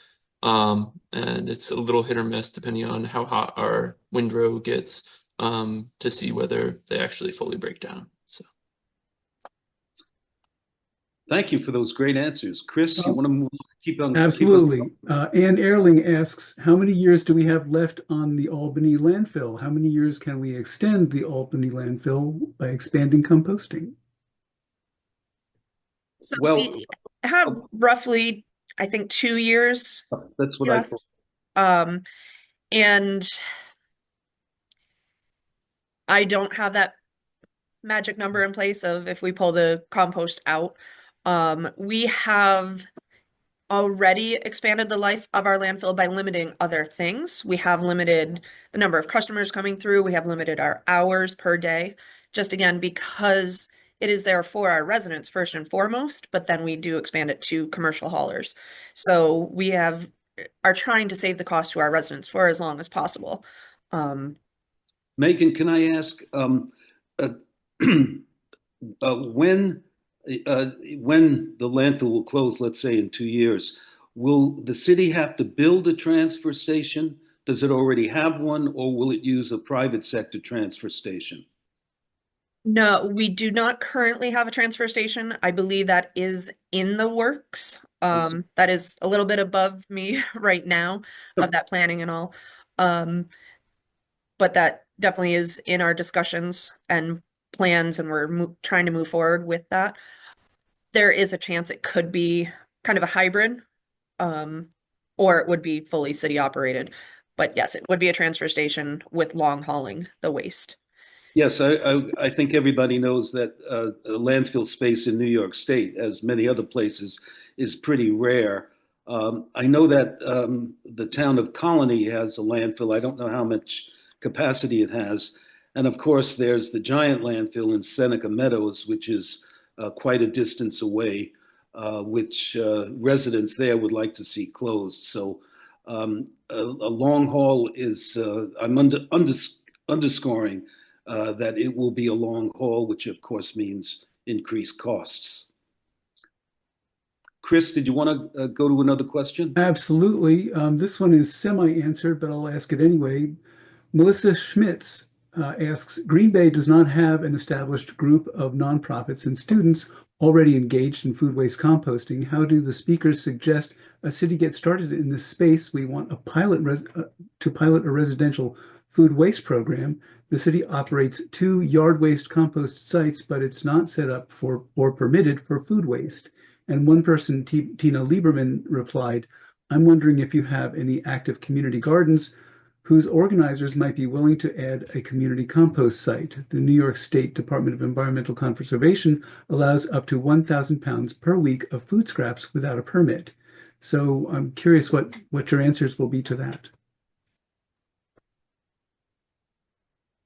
And it's a little hit or miss depending on how hot our windrow gets to see whether they actually fully break down. So, thank you for those great answers, Chris. You want to keep on? Absolutely. Ann Erling asks, how many years do we have left on the Albany landfill? How many years can we extend the Albany landfill by expanding composting? So we have roughly, I think, 2 years. That's what I thought. And I don't have that magic number in place of if we pull the compost out. We have already expanded the life of our landfill by limiting other things. We have limited the number of customers coming through. We have limited our hours per day, just again, because it is there for our residents first and foremost, but then we do expand it to commercial haulers. So we are trying to save the cost to our residents for as long as possible. Meghan, can I ask uh, when the landfill will close, let's say in 2 years, will the city have to build a transfer station? Does it already have one, or will it use a private sector transfer station? No, we do not currently have a transfer station. I believe that is in the works. That is a little bit above me right now of that planning and all. But that definitely is in our discussions and plans, and we're trying to move forward with that. There is a chance it could be kind of a hybrid, or it would be fully city operated. But yes, it would be a transfer station with long hauling the waste. Yes, I think everybody knows that landfill space in New York State, as many other places, is pretty rare. I know that the town of Colony has a landfill. I don't know how much capacity it has. And of course, there's the giant landfill in Seneca Meadows, which is quite a distance away, which residents there would like to see closed. So a long haul is, I'm underscoring that it will be a long haul, which of course means increased costs. Chris, did you want to go to another question? Absolutely. This one is semi-answered, but I'll ask it anyway. Melissa Schmitz asks, Green Bay does not have an established group of nonprofits and students already engaged in food waste composting. How do the speakers suggest a city get started in this space? We want to pilot a residential food waste program. The city operates 2 yard waste compost sites, but it's not set up for or permitted for food waste. And one person, Tina Lieberman, replied, I'm wondering if you have any active community gardens whose organizers might be willing to add a community compost site. The New York State Department of Environmental Conservation allows up to 1,000 pounds per week of food scraps without a permit. So I'm curious what your answers will be to that.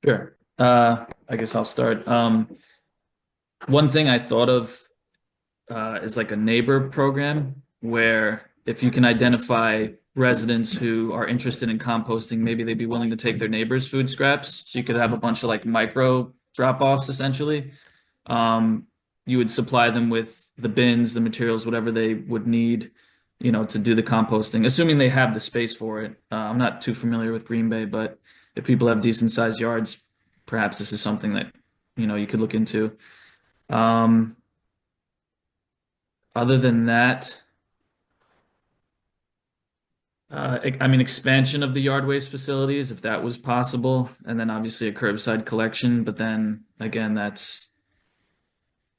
Sure. I guess I'll start. One thing I thought of is like a neighbor program where if you can identify residents who are interested in composting, maybe they'd be willing to take their neighbors' food scraps. So you could have a bunch of like micro drop-offs essentially. You would supply them with the bins, the materials, whatever they would need, to do the composting, assuming they have the space for it. I'm not too familiar with Green Bay, but if people have decent sized yards, perhaps this is something that, you could look into. Other than that, I mean, expansion of the yard waste facilities, if that was possible, and then obviously a curbside collection, but then again, that's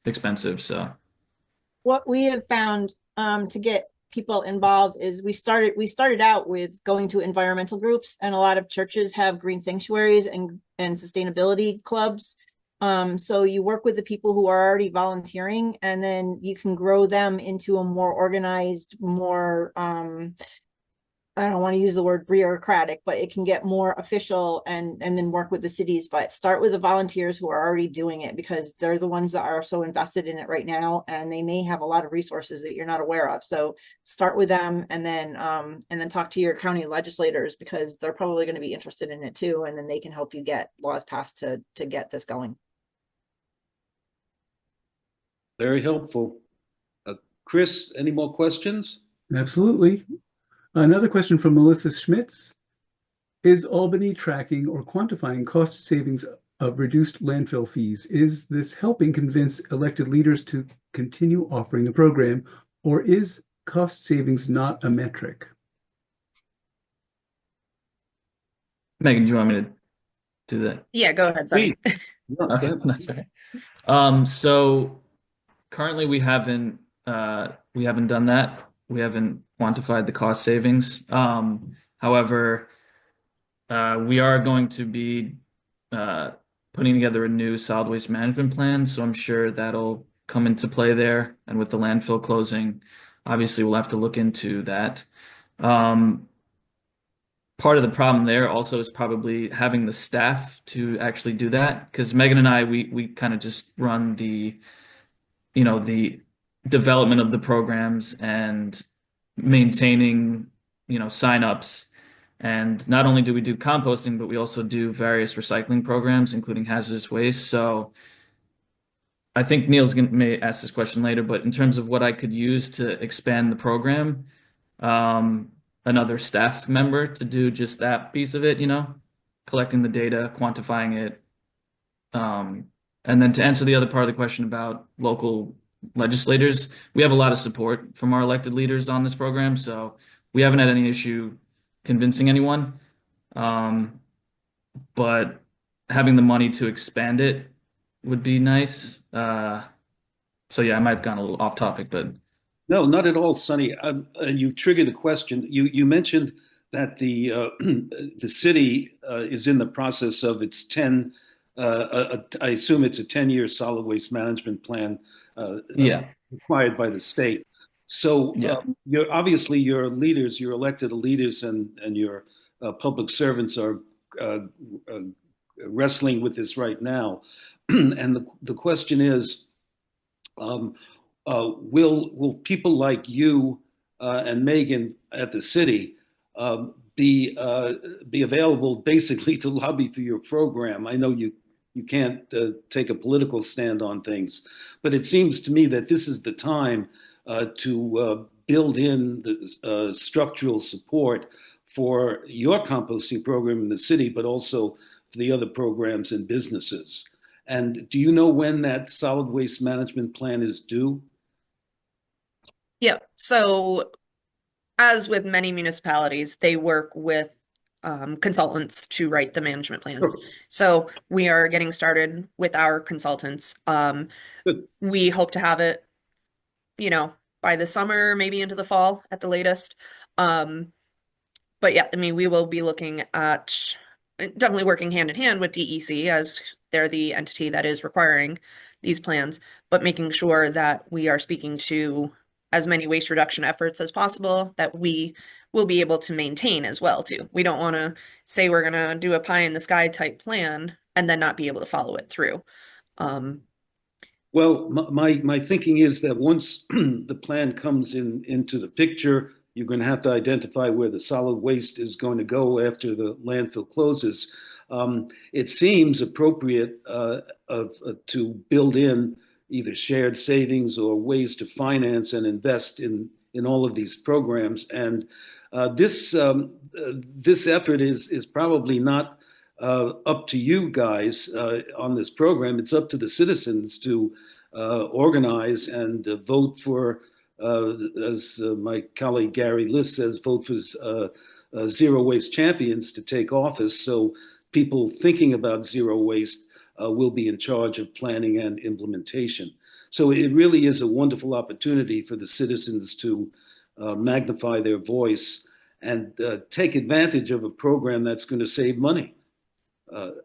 expensive. So What we have found to get people involved is we started out with going to environmental groups, and a lot of churches have green sanctuaries and sustainability clubs. So you work with the people who are already volunteering, and then you can grow them into a more organized, more I don't want to use the word bureaucratic, but it can get more official and then work with the cities. But start with the volunteers who are already doing it, because they're the ones that are so invested in it right now, and they may have a lot of resources that you're not aware of. So start with them, and then talk to your county legislators, because they're probably going to be interested in it too, and then they can help you get laws passed to get this going. Very helpful. Chris, any more questions? Absolutely. Another question from Melissa Schmitz. Is Albany tracking or quantifying cost savings of reduced landfill fees? Is this helping convince elected leaders to continue offering the program, or is cost savings not a metric? Megan, do you want me to do that? Yeah, go ahead, Sonny. Okay, that's all right. So currently we haven't done that. We haven't quantified the cost savings. However, we are going to be putting together a new solid waste management plan, so I'm sure that'll come into play there. And with the landfill closing, obviously we'll have to look into that. Part of the problem there also is probably having the staff to actually do that, because Megan and I, we kind of just run the, the development of the programs and maintaining, signups. And not only do we do composting, but we also do various recycling programs, including hazardous waste. So I think may ask this question later, but in terms of what I could use to expand the program, another staff member to do just that piece of it, collecting the data, quantifying it. And then to answer the other part of the question about local legislators, we have a lot of support from our elected leaders on this program, so we haven't had any issue convincing anyone. But having the money to expand it would be nice. So yeah, I might have gone a little off topic, but No, not at all, Sonny. You triggered a question. You mentioned that the city is in the process of its 10. I assume it's a 10-year solid waste management plan yeah, required by the state. So yeah. you're obviously your leaders, your elected leaders, and your public servants are uh, uh, wrestling with this right now. And the question is. Will people like you and Meghan at the city be available basically to lobby for your program? I know you can't take a political stand on things, but it seems to me that this is the time to build in the structural support for your composting program in the city, but also for the other programs and businesses. And do you know when that solid waste management plan is due? Yeah. So as with many municipalities, they work with consultants to write the management plan. Sure. So we are getting started with our consultants. Good. We hope to have it, by the summer, maybe into the fall at the latest. But yeah, I mean, we will be looking at definitely working hand in hand with DEC, as they're the entity that is requiring these plans, but making sure that we are speaking to as many waste reduction efforts as possible that we will be able to maintain as well too. We don't want to say we're going to do a pie in the sky type plan and then not be able to follow it through. Well, my thinking is that once the plan comes into the picture, you're going to have to identify where the solid waste is going to go after the landfill closes. It seems appropriate to build in either shared savings or ways to finance and invest in all of these programs. And this effort is probably not up to you guys on this program. It's up to the citizens to organize and vote for, as my colleague Gary List says, vote for zero waste champions to take office. So people thinking about zero waste will be in charge of planning and implementation. So it really is a wonderful opportunity for the citizens to magnify their voice and take advantage of a program that's going to save money,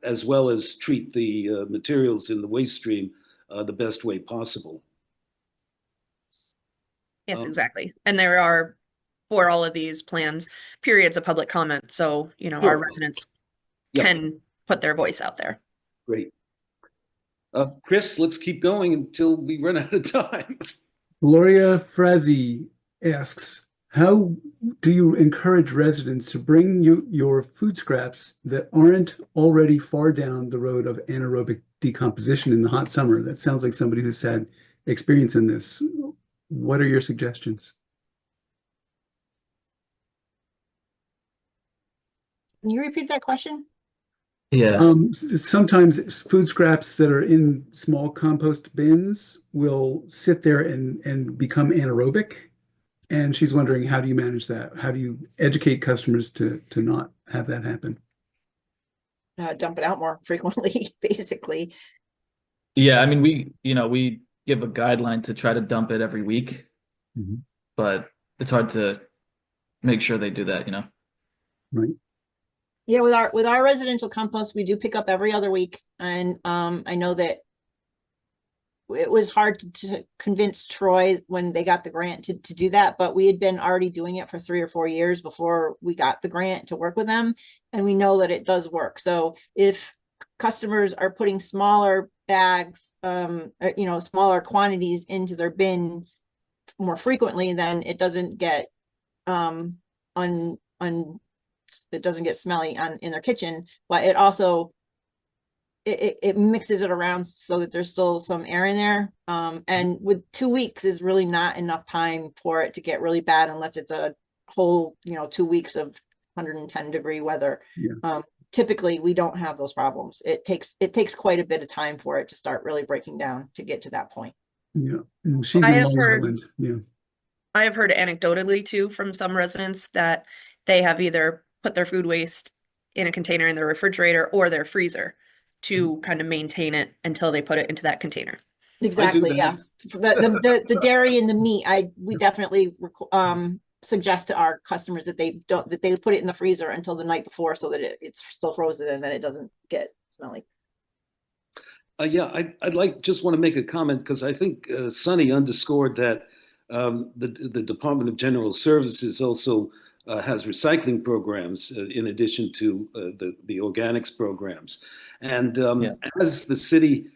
as well as treat the materials in the waste stream the best way possible. Yes, exactly. And there are, for all of these plans, periods of public comment. So, Sure. our residents Yep. can put their voice out there. Great. Chris, let's keep going until we run out of time. Gloria Frazzi asks, how do you encourage residents to bring your food scraps that aren't already far down the road of anaerobic decomposition in the hot summer? That sounds like somebody who's had experience in this. What are your suggestions? Can you repeat that question? Yeah. Sometimes food scraps that are in small compost bins will sit there and become anaerobic. And she's wondering, how do you manage that? How do you educate customers to not have that happen? Dump it out more frequently, basically. Yeah, I mean, we give a guideline to try to dump it every week, but it's hard to make sure they do that, Right. Yeah, with our residential compost, we do pick up every other week, and I know that it was hard to convince Troy when they got the grant to do that, but we had been already doing it for 3 or 4 years before we got the grant to work with them. And we know that it does work. So if customers are putting smaller bags, smaller quantities into their bin more frequently, then it doesn't get it doesn't get smelly in their kitchen, but it also it mixes it around so that there's still some air in there. And with 2 weeks is really not enough time for it to get really bad unless it's a whole 2 weeks of 110-degree weather. Yeah. Typically we don't have those problems. It takes quite a bit of time for it to start really breaking down to get to that point. Yeah. And she's I in have Long heard- Island. Yeah. I have heard anecdotally too from some residents that they have either put their food waste in a container in their refrigerator or their freezer to kind of maintain it until they put it into that container. Exactly. that. Yes. The dairy and the meat, we definitely suggest to our customers that they put it in the freezer until the night before so that it's still frozen and then it doesn't get smelly. Yeah, I'd just want to make a comment because I think Sonny underscored that the Department of General Services also has recycling programs in addition to the organics programs. And as the city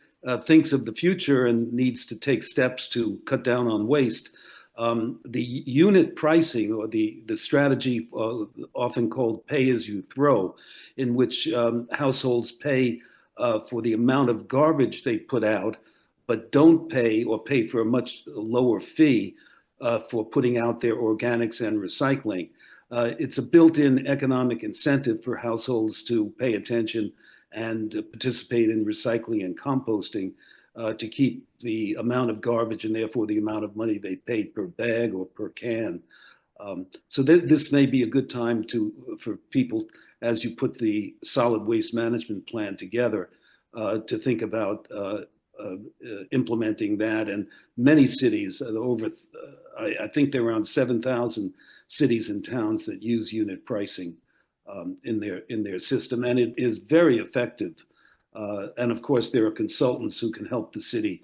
thinks of the future and needs to take steps to cut down on waste, the unit pricing or the strategy often called pay as you throw, in which households pay for the amount of garbage they put out, but don't pay or pay for a much lower fee for putting out their organics and recycling. It's a built-in economic incentive for households to pay attention and participate in recycling and composting to keep the amount of garbage and therefore the amount of money they pay per bag or per can. So this may be a good time for people, as you put the solid waste management plan together, to think about implementing that. And many cities, I think there are around 7,000 cities and towns that use unit pricing in their system, and it is very effective. And of course, there are consultants who can help the city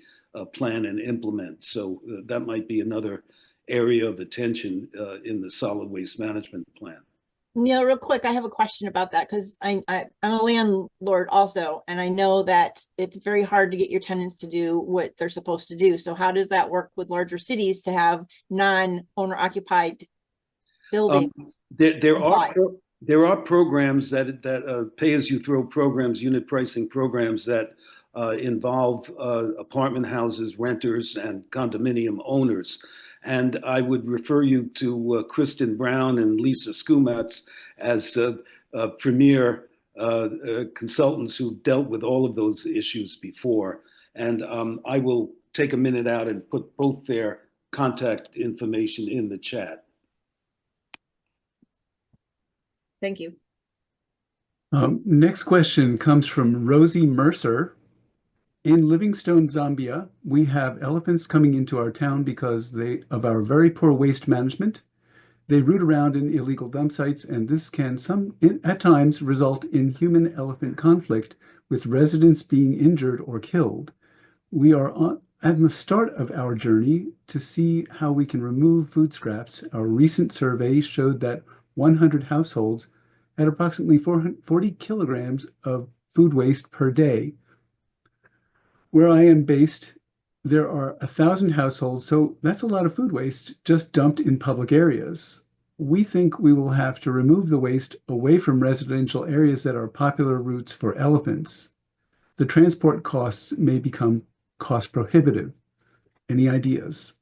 plan and implement. So that might be another area of attention in the solid waste management plan. Neil, real quick, I have a question about that because I'm a landlord also, and I know that it's very hard to get your tenants to do what they're supposed to do. So how does that work with larger cities to have non-owner occupied buildings? There are programs that pay as you throw programs, unit pricing programs that involve apartment houses, renters, and condominium owners. And I would refer you to Kristen Brown and Lisa Skumatz as premier consultants who dealt with all of those issues before. And I will take a minute out and put both their contact information in the chat. Thank you. Next question comes from Rosie Mercer. In Livingstone, Zambia, we have elephants coming into our town because of our very poor waste management. They root around in illegal dump sites, and this can at times result in human-elephant conflict, with residents being injured or killed. We are at the start of our journey to see how we can remove food scraps. Our recent survey showed that 100 households had approximately 40 kilograms of food waste per day. Where I am based, there are 1,000 households, so that's a lot of food waste just dumped in public areas. We think we will have to remove the waste away from residential areas that are popular routes for elephants. The transport costs may become cost prohibitive. Any ideas?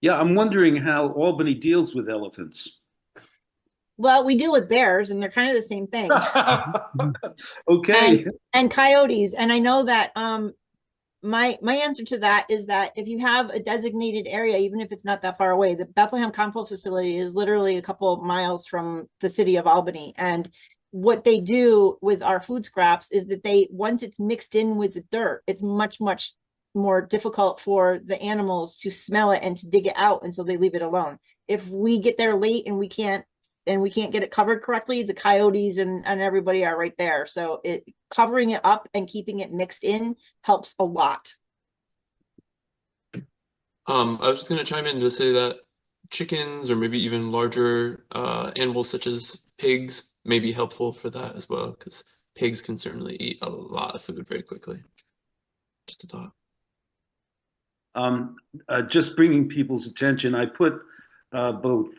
Yeah, I'm wondering how Albany deals with elephants. Well, we deal with bears, and they're kind of the same thing. Okay. And coyotes. And I know that my answer to that is that if you have a designated area, even if it's not that far away, the Bethlehem Compost Facility is literally a couple of miles from the city of Albany. And what they do with our food scraps is that once it's mixed in with the dirt, it's much, much more difficult for the animals to smell it and to dig it out. And so they leave it alone. If we get there late and we can't get it covered correctly, the coyotes and everybody are right there. So covering it up and keeping it mixed in helps a lot. I was just going to chime in to say that chickens or maybe even larger animals such as pigs may be helpful for that as well, because pigs can certainly eat a lot of food very quickly. Just a thought. Just bringing people's attention, I put both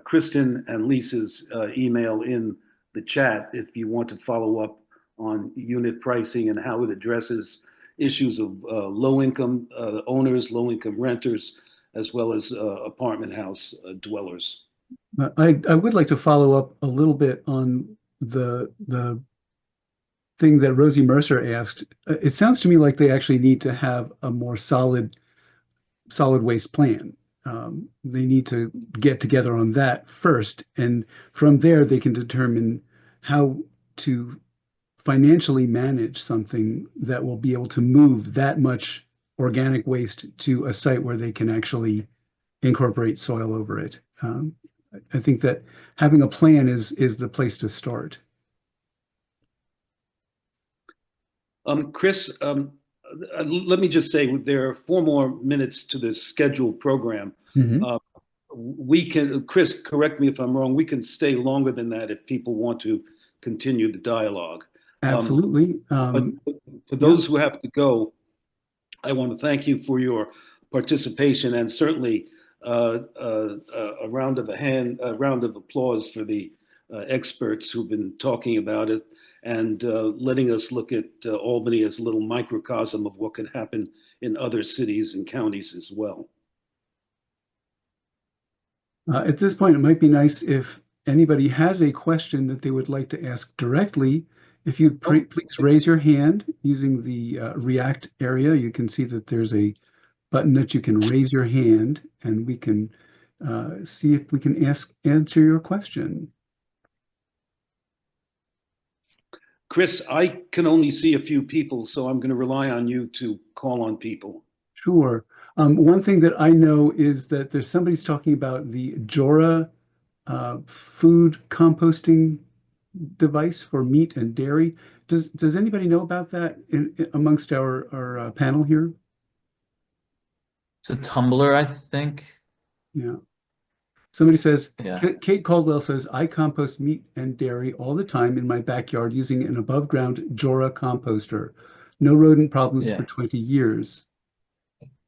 Kristen and Lisa's email in the chat if you want to follow up on unit pricing and how it addresses issues of low-income owners, low-income renters, as well as apartment house dwellers. I would like to follow up a little bit on the thing that Rosie Mercer asked. It sounds to me like they actually need to have a more solid waste plan. They need to get together on that first, and from there they can determine how to financially manage something that will be able to move that much organic waste to a site where they can actually incorporate soil over it. I think that having a plan is the place to start. Chris, let me just say there are 4 more minutes to the scheduled program. We can, Chris, correct me if I'm wrong, we can stay longer than that if people want to continue the dialogue. Absolutely. But for those who have to go, I want to thank you for your participation, and certainly a round of applause for the experts who've been talking about it and letting us look at Albany as a little microcosm of what can happen in other cities and counties as well. At this point, it might be nice if anybody has a question that they would like to ask directly. If you please raise your hand using the React area, you can see that there's a button that you can raise your hand, and we can see if we can answer your question. Chris, I can only see a few people, so I'm going to rely on you to call on people. Sure. One thing that I know is that there's somebody's talking about the Jora food composting device for meat and dairy. Does anybody know about that amongst our panel here? It's a tumbler, I think. Yeah. Somebody says, Yeah. Kate Caldwell says, I compost meat and dairy all the time in my backyard using an above ground Jora composter. No rodent problems for 20 years.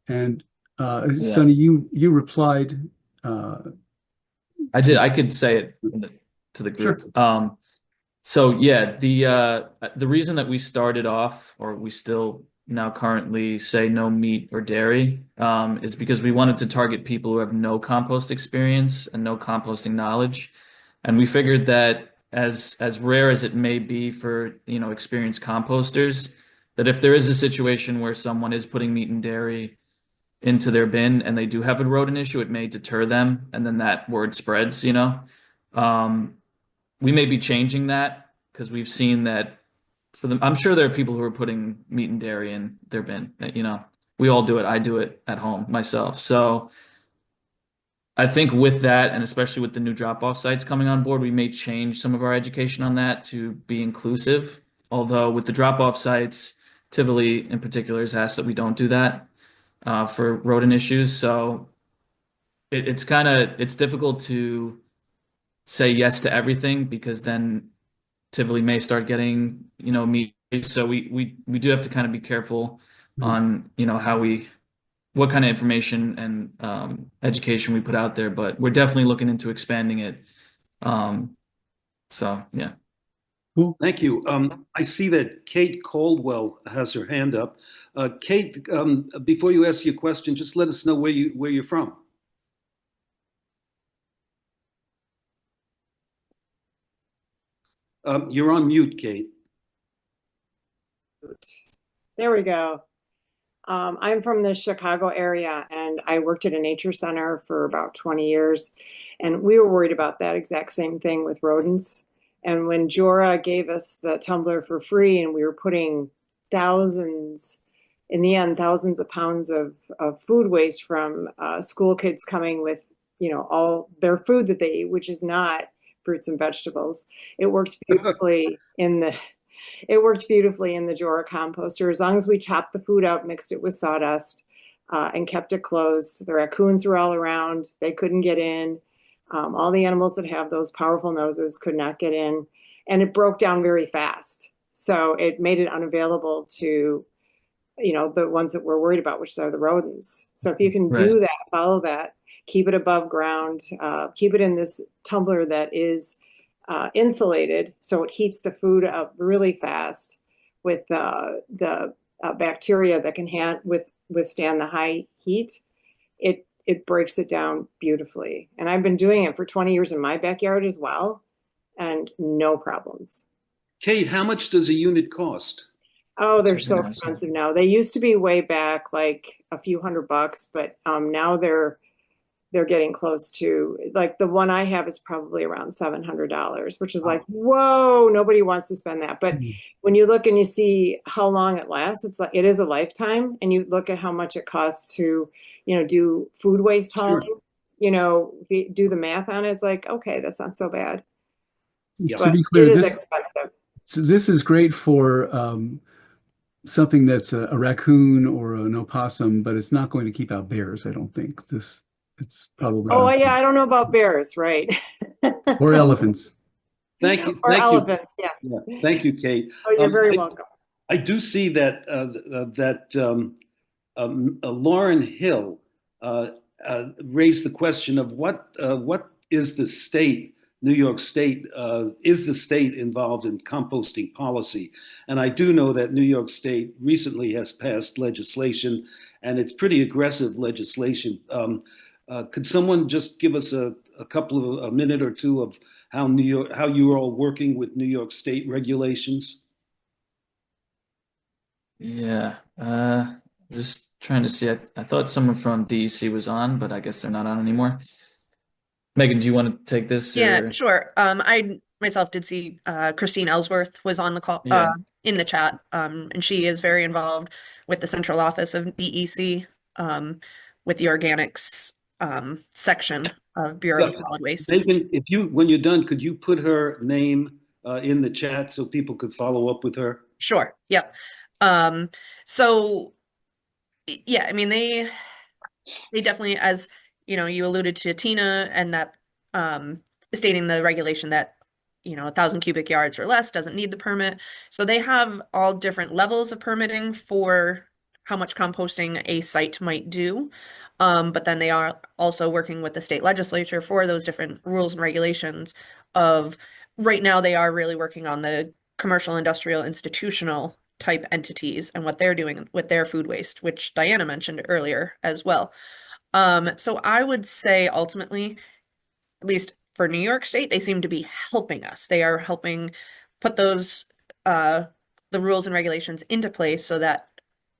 And Sonny, you replied. I did. I could say it to the group. Sure. So yeah, the reason that we started off, or we still now currently say no meat or dairy, is because we wanted to target people who have no compost experience and no composting knowledge, and we figured that as rare as it may be for experienced composters, that if there is a situation where someone is putting meat and dairy into their bin and they do have a rodent issue, it may deter them, and then that word spreads. We may be changing that because we've seen that for them. I'm sure there are people who are putting meat and dairy in their bin. We all do it. I do it at home myself. So I think with that, and especially with the new drop-off sites coming on board, we may change some of our education on that to be inclusive. Although with the drop-off sites, Tivoli in particular has asked that we don't do that for rodent issues. So it's difficult to say yes to everything, because then Tivoli may start getting meat. So we do have to kind of be careful on what kind of information and education we put out there, but we're definitely looking into expanding it. So yeah. Cool. Thank you. I see that Kate Caldwell has her hand up. Kate, before you ask your question, just let us know where you're from. You're on mute, Kate. There we go. I'm from the Chicago area, and I worked at a nature center for about 20 years, and we were worried about that exact same thing with rodents. And when Jora gave us the tumbler for free, and we were putting thousands of pounds of food waste from school kids coming with all their food that they eat, which is not fruits and vegetables. It worked beautifully in the Jora composter. As long as we chopped the food out, mixed it with sawdust, and kept it closed. The raccoons were all around. They couldn't get in. All the animals that have those powerful noses could not get in. And it broke down very fast. So it made it unavailable to, the ones that we're worried about, which are the rodents. So if you can do that, follow that, keep it above ground, keep it in this tumbler that is insulated, so it heats the food up really fast with the bacteria that can withstand the high heat. It breaks it down beautifully. And I've been doing it for 20 years in my backyard as well, and no problems. Kate, how much does a unit cost? Oh, they're so expensive now. They used to be way back like a few $100, but now they're getting close to, like, the one I have is probably around $700, which is like, whoa, nobody wants to spend that. But when you look and you see how long it lasts, it's like, it is a lifetime. And you look at how much it costs to, do food waste hauling, if you do the math on it, it's like, okay, that's not so bad. Yeah. To be clear, it is expensive. So this is great for something that's a raccoon or an opossum, but it's not going to keep out bears, I don't think. It's probably. Oh, yeah, I don't know about bears, right? Or elephants. Thank you. Or elephants, yeah. Thank you, Kate. Oh, you're very welcome. I do see that Lauren Hill raised the question of what is the state, New York State, is the state involved in composting policy? And I do know that New York State recently has passed legislation, and it's pretty aggressive legislation. Could someone just give us a minute or two of how you are all working with New York State regulations? Yeah, just trying to see. I thought someone from DEC was on, but I guess they're not on anymore. Megan, do you want to take this? Yeah, sure. I myself did see Christine Ellsworth was on the call in the chat, and she is very involved with the central office of DEC with the organics section of Bureau of Solid Waste. Megan, when you're done, could you put her name in the chat so people could follow up with her? Sure. Yep. So yeah, I mean they definitely, as you alluded to Tina, and that stating the regulation that 1,000 cubic yards or less doesn't need the permit. So they have all different levels of permitting for how much composting a site might do. But then they are also working with the state legislature for those different rules and regulations of, right now they are really working on the commercial, industrial, institutional type entities and what they're doing with their food waste, which Diana mentioned earlier as well. So I would say ultimately, at least for New York State, they seem to be helping us. They are helping put those the rules and regulations into place so that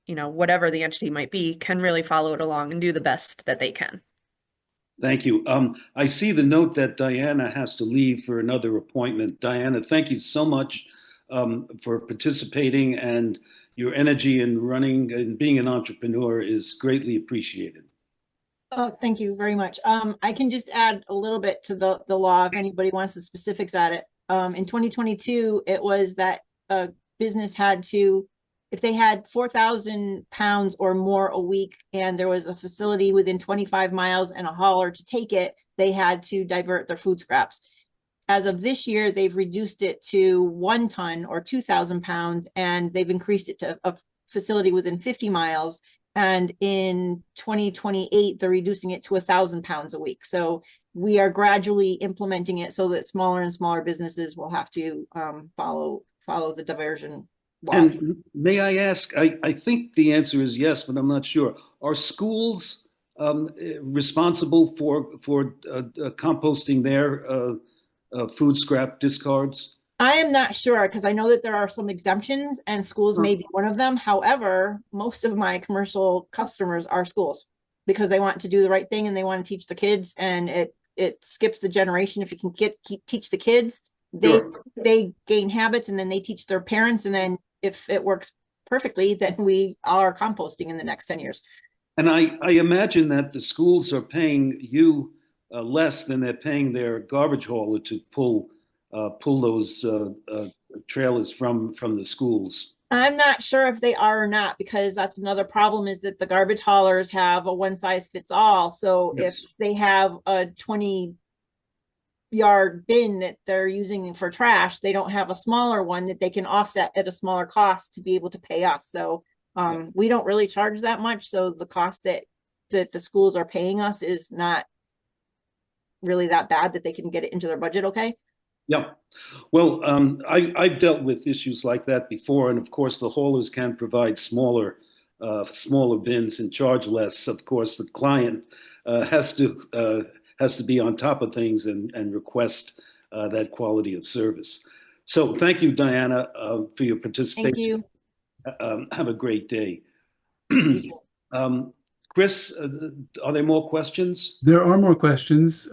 whatever the entity might be can really follow it along and do the best that they can. Thank you. I see the note that Diana has to leave for another appointment. Diana, thank you so much for participating, and your energy in running and being an entrepreneur is greatly appreciated. Oh, thank you very much. I can just add a little bit to the law if anybody wants the specifics at it. In 2022, it was that a business had to, if they had 4,000 pounds or more a week, and there was a facility within 25 miles and a hauler to take it, they had to divert their food scraps. As of this year, they've reduced it to 1 ton or 2,000 pounds, and they've increased it to a facility within 50 miles. And in 2028, they're reducing it to 1,000 pounds a week. So we are gradually implementing it so that smaller and smaller businesses will have to follow the diversion laws. And may I ask, I think the answer is yes, but I'm not sure. Are schools responsible for composting their food scrap discards? I am not sure, because I know that there are some exemptions and schools may be one of them. However, most of my commercial customers are schools because they want to do the right thing and they want to teach the kids, and it skips the generation. If you can teach the kids, they gain habits, and then they teach their parents, and then if it works perfectly, then we are composting in the next 10 years. And I imagine that the schools are paying you less than they're paying their garbage hauler to pull those trailers from the schools. I'm not sure if they are or not, because that's another problem, is that the garbage haulers have a one size fits all. So if Yes. they have a 20-yard bin that they're using for trash, they don't have a smaller one that they can offset at a smaller cost to be able to pay us. So we don't really charge that much. So the cost that the schools are paying us is not really that bad, that they can get it into their budget. Okay. Yeah. Well, I've dealt with issues like that before, and of course, the haulers can provide smaller bins and charge less. Of course, the client has to be on top of things and request that quality of service. So, thank you, Diana, for your participation. Thank you. Have a great day. You too. Chris, are there more questions? There are more questions.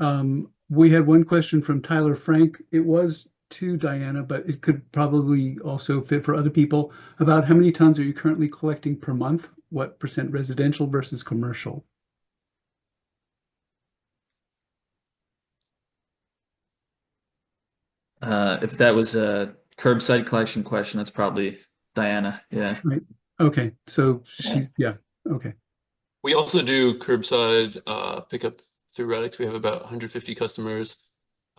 We had one question from Tyler Frank. It was to Diana, but it could probably also fit for other people. About how many tons are you currently collecting per month? What percent residential versus commercial? If that was a curbside collection question, that's probably Diana. Yeah. Right. Okay. So she's, yeah. Okay. We also do curbside pickup through Radix. We have about 150 customers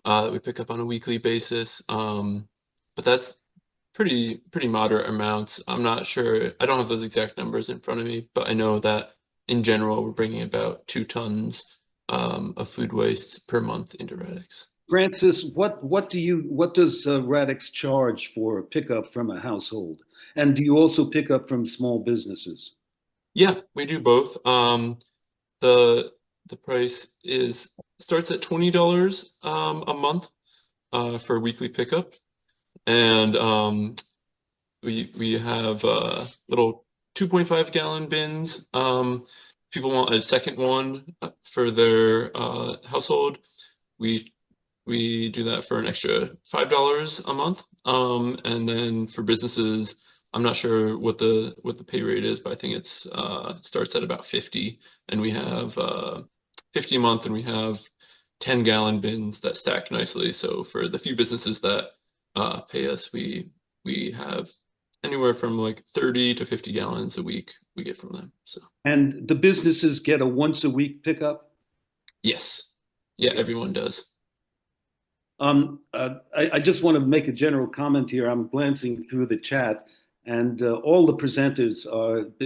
that we pick up on a weekly basis. But that's pretty moderate amounts. I'm not sure. I don't have those exact numbers in front of me, but I know that in general, we're bringing about 2 tons of food waste per month into Radix. Francis, what does Radix charge for pickup from a household? And do you also pick up from small businesses? Yeah, we do both. The price starts at $20 a month for weekly pickup, and we have little 2.5 gallon bins. People want a second one for their household. We do that for an extra $5 a month. And then for businesses, I'm not sure what the pay rate is, but I think it's starts at about 50, and we have 50 a month, and we have 10-gallon bins that stack nicely. So for the few businesses that pay us, we have anywhere from like 30 to 50 gallons a week we get from them. So. And the businesses get a once a week pickup? Yes. Yeah, everyone does. I just want to make a general comment here. I'm glancing through the chat, and all the presenters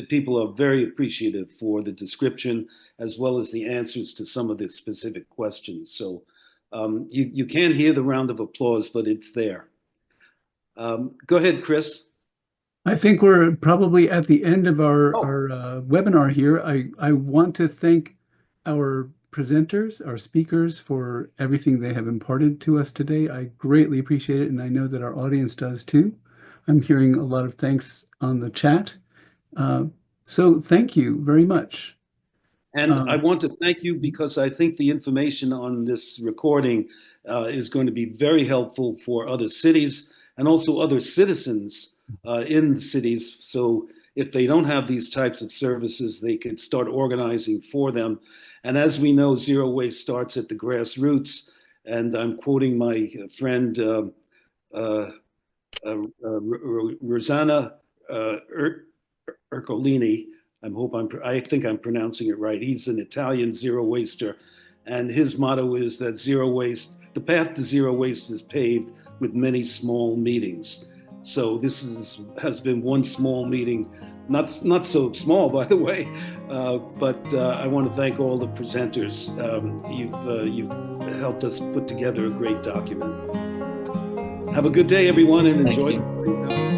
people are very appreciative for the description as well as the answers to some of the specific questions. So you can't hear the round of applause, but it's there. Go ahead, Chris. I think we're probably at the end of our webinar here. I want to thank our presenters, our speakers, for everything they have imparted to us today. I greatly appreciate it, and I know that our audience does too. I'm hearing a lot of thanks on the chat. So thank you very much. And I want to thank you because I think the information on this recording is going to be very helpful for other cities and also other citizens in the cities. So if they don't have these types of services, they could start organizing for them. And as we know, zero waste starts at the grassroots. And I'm quoting my friend Rosanna Ercolini. I think I'm pronouncing it right. He's an Italian zero waster, and his motto is that the path to zero waste is paved with many small meetings. So this has been one small meeting, not so small, by the way, but I want to thank all the presenters. You've helped us put together a great document. Have a good day, everyone, and enjoy.